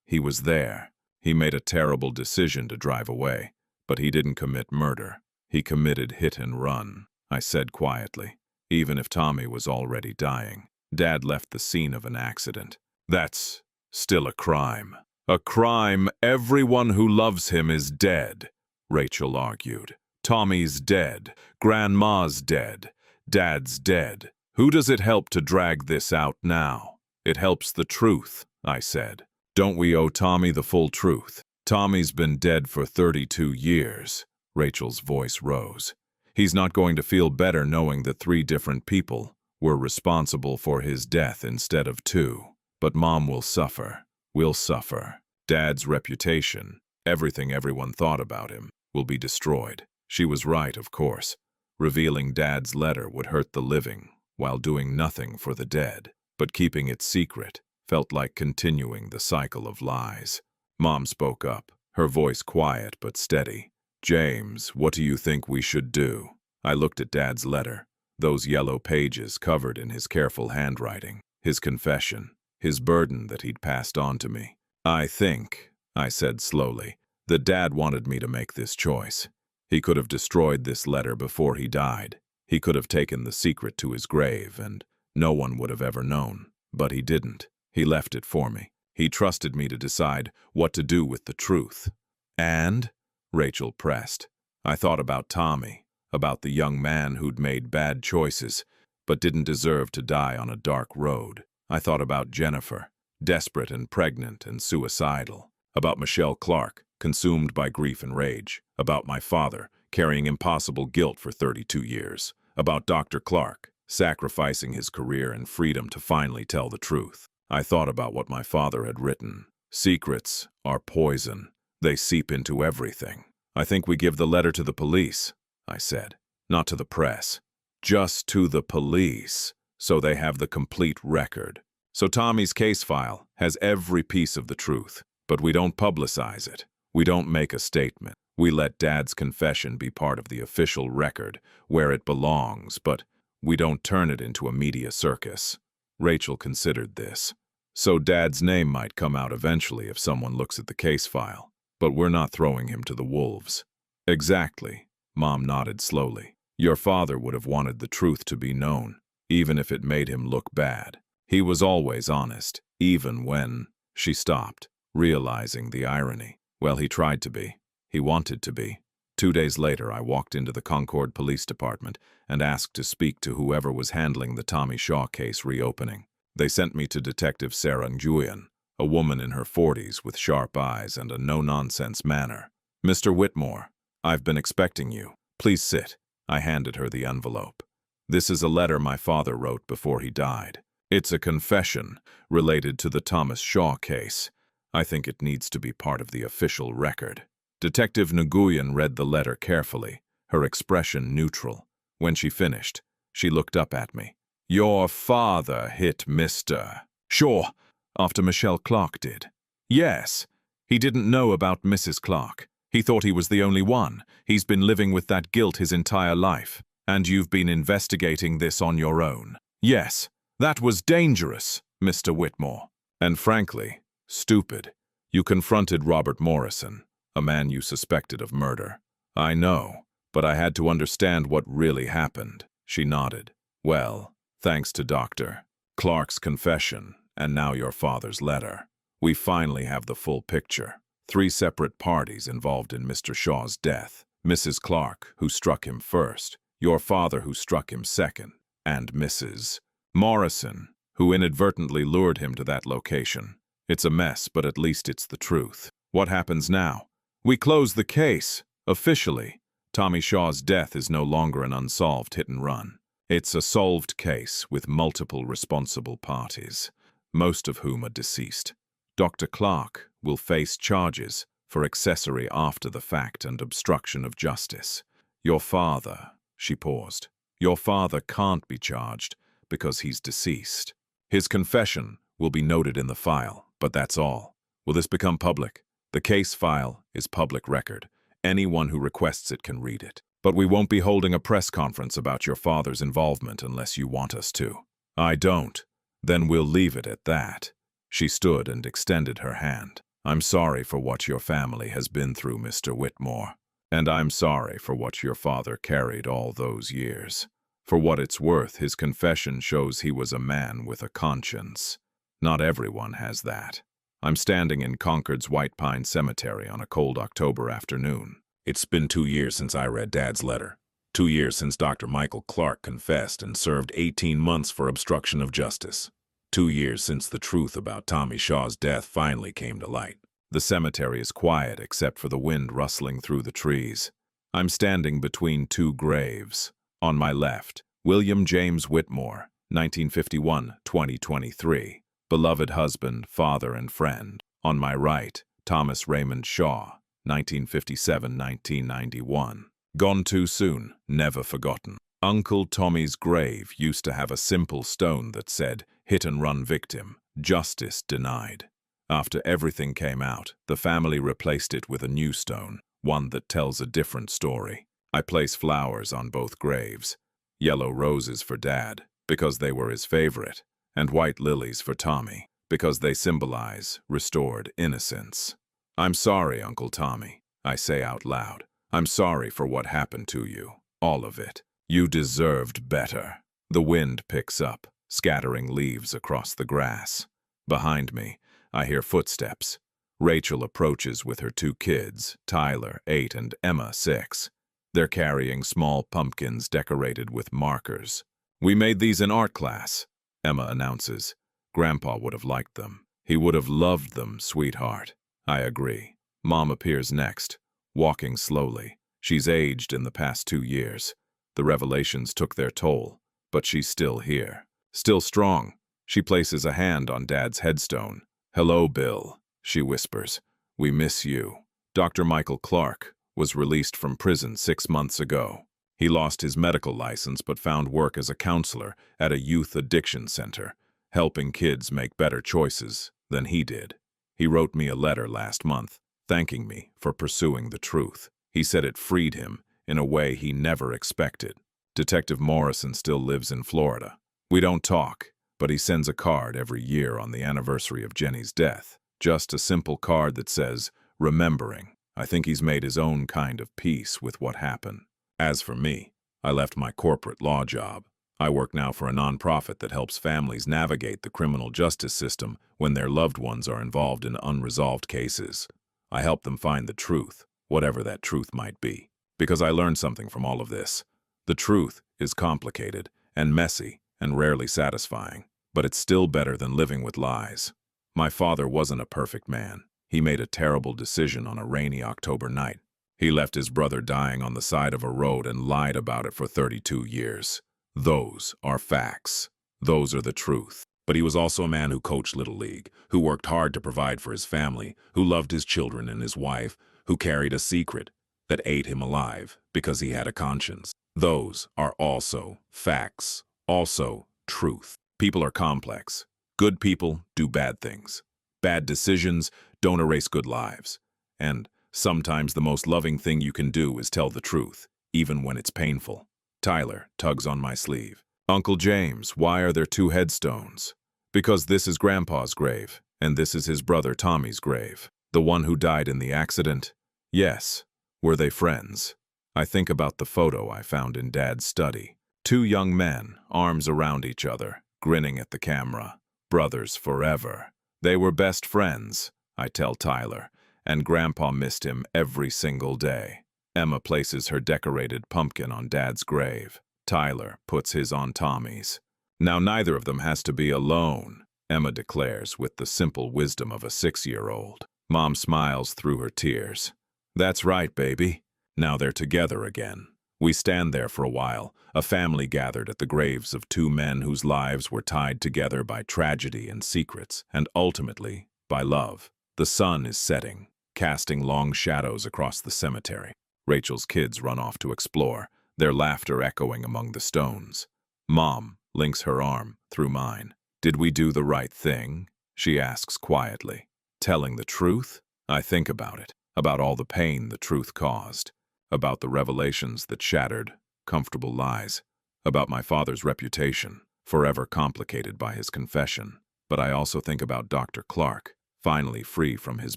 he was there. He made a terrible decision to drive away, but he didn't commit murder. He committed hit and run, I said quietly, even if Tommy was already dying. Dad left the scene of an accident. That's still a crime. A crime. Everyone who loves him is dead, Rachel argued. Tommy's dead. Grandma's dead. Dad's dead. Who does it help to drag this out now? It helps the truth, I said. Don't we owe Tommy the full truth? Tommy's been dead for 32 years. Rachel's voice rose. He's not going to feel better knowing that 3 different people were responsible for his death instead of 2. But Mom will suffer. We'll suffer. Dad's reputation, everything everyone thought about him, will be destroyed. She was right, of course. Revealing Dad's letter would hurt the living, while doing nothing for the dead. But keeping it secret felt like continuing the cycle of lies. Mom spoke up, her voice quiet but steady. James, what do you think we should do? I looked at Dad's letter, those yellow pages covered in his careful handwriting, his confession, his burden that he'd passed on to me. I think, I said slowly, that Dad wanted me to make this choice. He could have destroyed this letter before he died. He could have taken the secret to his grave, and no one would have ever known. But he didn't. He left it for me. He trusted me to decide what to do with the truth. And? Rachel pressed. I thought about Tommy, about the young man who'd made bad choices, but didn't deserve to die on a dark road. I thought about Jennifer, desperate and pregnant and suicidal. About Michelle Clark, consumed by grief and rage. About my father, carrying impossible guilt for 32 years. About Dr. Clark, sacrificing his career and freedom to finally tell the truth. I thought about what my father had written. Secrets are poison. They seep into everything. I think we give the letter to the police, I said. Not to the press. Just to the police, so they have the complete record. So Tommy's case file has every piece of the truth, but we don't publicize it. We don't make a statement. We let Dad's confession be part of the official record, where it belongs, but we don't turn it into a media circus. Rachel considered this. So Dad's name might come out eventually if someone looks at the case file, but we're not throwing him to the wolves. Exactly, Mom nodded slowly. Your father would have wanted the truth to be known, even if it made him look bad. He was always honest, even when... She stopped, realizing the irony. Well, he tried to be. He wanted to be. 2 days later, I walked into the Concord Police Department and asked to speak to whoever was handling the Tommy Shaw case reopening. They sent me to Detective Sarah Nguyen, a woman in her 40s with sharp eyes and a no-nonsense manner. Mr. Whitmore, I've been expecting you. Please sit. I handed her the envelope. This is a letter my father wrote before he died. It's a confession related to the Thomas Shaw case. I think it needs to be part of the official record. Detective Nguyen read the letter carefully, her expression neutral. When she finished, she looked up at me. Your father hit Mr. Shaw after Michelle Clark did. Yes, He didn't know about Mrs. Clark. He thought he was the only one. He's been living with that guilt his entire life. And you've been investigating this on your own. Yes, that was dangerous, Mr. Whitmore. And frankly, stupid. You confronted Robert Morrison, a man you suspected of murder. I know, but I had to understand what really happened. She nodded. Well, thanks to Dr. Clark's confession, and now your father's letter, we finally have the full picture. 3 separate parties involved in Mr. Shaw's death. Mrs. Clark, who struck him first, your father who struck him second, and Mrs. Morrison, who inadvertently lured him to that location. It's a mess, but at least it's the truth. What happens now? We close the case, officially. Tommy Shaw's death is no longer an unsolved hit-and-run. It's a solved case with multiple responsible parties, most of whom are deceased. Dr. Clark will face charges for accessory after the fact and obstruction of justice. Your father, she paused, your father can't be charged because he's deceased. His confession will be noted in the file, but that's all. Will this become public? The case file is public record. Anyone who requests it can read it. But we won't be holding a press conference about your father's involvement unless you want us to. I don't. Then we'll leave it at that. She stood and extended her hand. I'm sorry for what your family has been through, Mr. Whitmore. And I'm sorry for what your father carried all those years. For what it's worth, his confession shows he was a man with a conscience. Not everyone has that. I'm standing in Concord's White Pine Cemetery on a cold October afternoon. It's been 2 years since I read Dad's letter. 2 years since Dr. Michael Clark confessed and served 18 months for obstruction of justice. 2 years since the truth about Tommy Shaw's death finally came to light. The cemetery is quiet except for the wind rustling through the trees. I'm standing between 2 graves. On my left, William James Whitmore, 1951-2023. Beloved husband, father, and friend. On my right, Thomas Raymond Shaw, 1957-1991. Gone too soon, never forgotten. Uncle Tommy's grave used to have a simple stone that said, "Hit-and-run victim, justice denied." After everything came out, the family replaced it with a new stone, one that tells a different story. I place flowers on both graves. Yellow roses for Dad, because they were his favorite, and white lilies for Tommy, because they symbolize restored innocence. I'm sorry, Uncle Tommy, I say out loud. I'm sorry for what happened to you, all of it. You deserved better. The wind picks up, scattering leaves across the grass. Behind me, I hear footsteps. Rachel approaches with her 2 kids, Tyler, 8, and Emma, 6. They're carrying small pumpkins decorated with markers. We made these in art class, Emma announces. Grandpa would have liked them. He would have loved them, sweetheart. I agree. Mom appears next, walking slowly. She's aged in the past 2 years. The revelations took their toll, but she's still here. Still strong. She places a hand on Dad's headstone. "Hello, Bill," she whispers. "We miss you." Dr. Michael Clark was released from prison 6 months ago. He lost his medical license but found work as a counselor at a youth addiction center, helping kids make better choices than he did. He wrote me a letter last month, thanking me for pursuing the truth. He said it freed him in a way he never expected. Detective Morrison still lives in Florida. We don't talk, but he sends a card every year on the anniversary of Jenny's death. Just a simple card that says, "Remembering." I think he's made his own kind of peace with what happened. As for me, I left my corporate law job. I work now for a nonprofit that helps families navigate the criminal justice system when their loved ones are involved in unresolved cases. I help them find the truth, whatever that truth might be. Because I learned something from all of this. The truth is complicated and messy and rarely satisfying, but it's still better than living with lies. My father wasn't a perfect man. He made a terrible decision on a rainy October night. He left his brother dying on the side of a road and lied about it for 32 years. Those are facts. Those are the truth. But he was also a man who coached Little League, who worked hard to provide for his family, who loved his children and his wife, who carried a secret that ate him alive because he had a conscience. Those are also facts, also truth. People are complex. Good people do bad things. Bad decisions don't erase good lives. And sometimes the most loving thing you can do is tell the truth, even when it's painful. Tyler tugs on my sleeve. Uncle James, why are there two headstones? Because this is Grandpa's grave, and this is his brother Tommy's grave. The one who died in the accident? Yes. Were they friends? I think about the photo I found in Dad's study. Two young men, arms around each other, grinning at the camera. Brothers forever. They were best friends, I tell Tyler, and Grandpa missed him every single day. Emma places her decorated pumpkin on Dad's grave. Tyler puts his on Tommy's. Now neither of them has to be alone, Emma declares with the simple wisdom of a 6-year-old. Mom smiles through her tears. That's right, baby. Now they're together again. We stand there for a while, a family gathered at the graves of two men whose lives were tied together by tragedy and secrets, and ultimately by love. The sun is setting, casting long shadows across the cemetery. Rachel's kids run off to explore, their laughter echoing among the stones. Mom links her arm through mine. Did we do the right thing? She asks quietly. Telling the truth? I think about it, about all the pain the truth caused, about the revelations that shattered comfortable lies, about my father's reputation, forever complicated by his confession. But I also think about Dr. Clark, finally free from his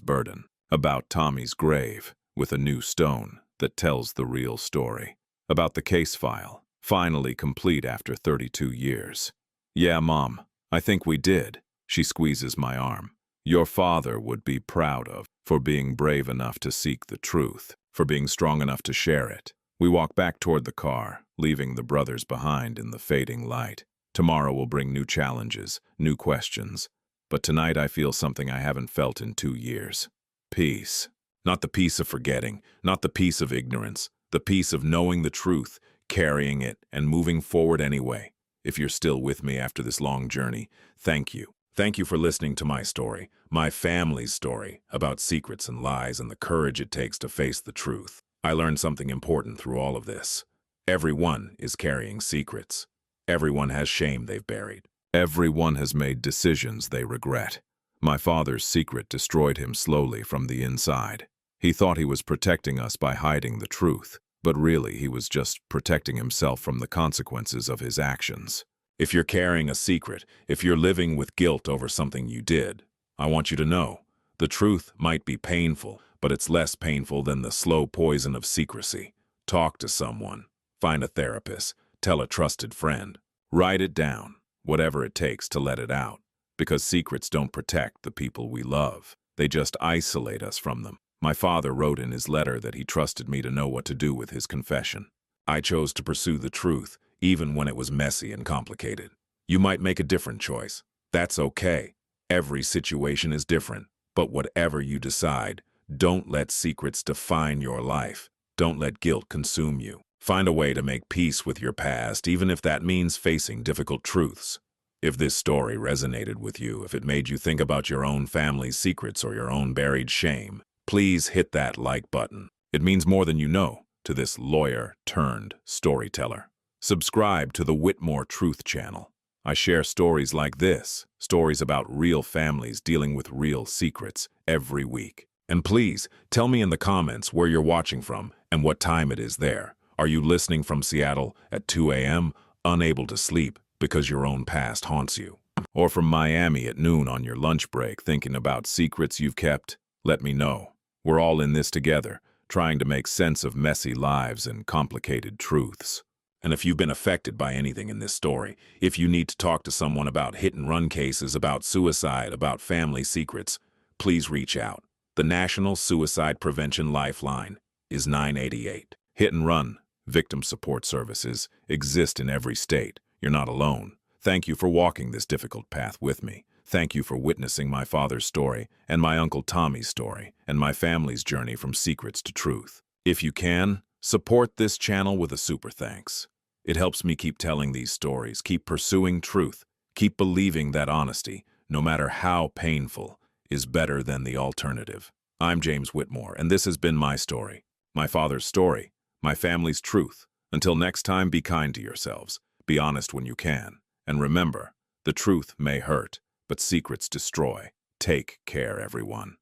burden, about Tommy's grave with a new stone that tells the real story, about the case file, finally complete after 32 years. Yeah, Mom, I think we did. She squeezes my arm. Your father would be proud of, for being brave enough to seek the truth, for being strong enough to share it. We walk back toward the car, leaving the brothers behind in the fading light. Tomorrow will bring new challenges, new questions. But tonight I feel something I haven't felt in 2 years. Peace. Not the peace of forgetting, not the peace of ignorance, the peace of knowing the truth, carrying it, and moving forward anyway. If you're still with me after this long journey, thank you. Thank you for listening to my story, my family's story, about secrets and lies and the courage it takes to face the truth. I learned something important through all of this. Everyone is carrying secrets. Everyone has shame they've buried. Everyone has made decisions they regret. My father's secret destroyed him slowly from the inside. He thought he was protecting us by hiding the truth, but really he was just protecting himself from the consequences of his actions. If you're carrying a secret, if you're living with guilt over something you did, I want you to know, the truth might be painful, but it's less painful than the slow poison of secrecy. Talk to someone, find a therapist, tell a trusted friend. Write it down, whatever it takes to let it out, because secrets don't protect the people we love. They just isolate us from them. My father wrote in his letter that he trusted me to know what to do with his confession. I chose to pursue the truth, even when it was messy and complicated. You might make a different choice. That's okay. Every situation is different. But whatever you decide, don't let secrets define your life. Don't let guilt consume you. Find a way to make peace with your past, even if that means facing difficult truths. If this story resonated with you, if it made you think about your own family's secrets or your own buried shame, please hit that like button. It means more than you know to this lawyer-turned-storyteller. Subscribe to the Whitmore Truth Channel. I share stories like this, stories about real families dealing with real secrets every week. And please, tell me in the comments where you're watching from and what time it is there. Are you listening from Seattle at 2 a.m., unable to sleep because your own past haunts you? Or from Miami at noon on your lunch break thinking about secrets you've kept? Let me know. We're all in this together, trying to make sense of messy lives and complicated truths. And if you've been affected by anything in this story, if you need to talk to someone about hit-and-run cases, about suicide, about family secrets, please reach out. The National Suicide Prevention Lifeline is 988. Hit-and-run victim support services exist in every state. You're not alone. Thank you for walking this difficult path with me. Thank you for witnessing my father's story and my Uncle Tommy's story and my family's journey from secrets to truth. If you can, support this channel with a super thanks. It helps me keep telling these stories, keep pursuing truth, keep believing that honesty, no matter how painful, is better than the alternative. I'm James Whitmore, and this has been my story, my father's story, my family's truth. Until next time, be kind to yourselves, be honest when you can, and remember, the truth may hurt, but secrets destroy. Take care, everyone.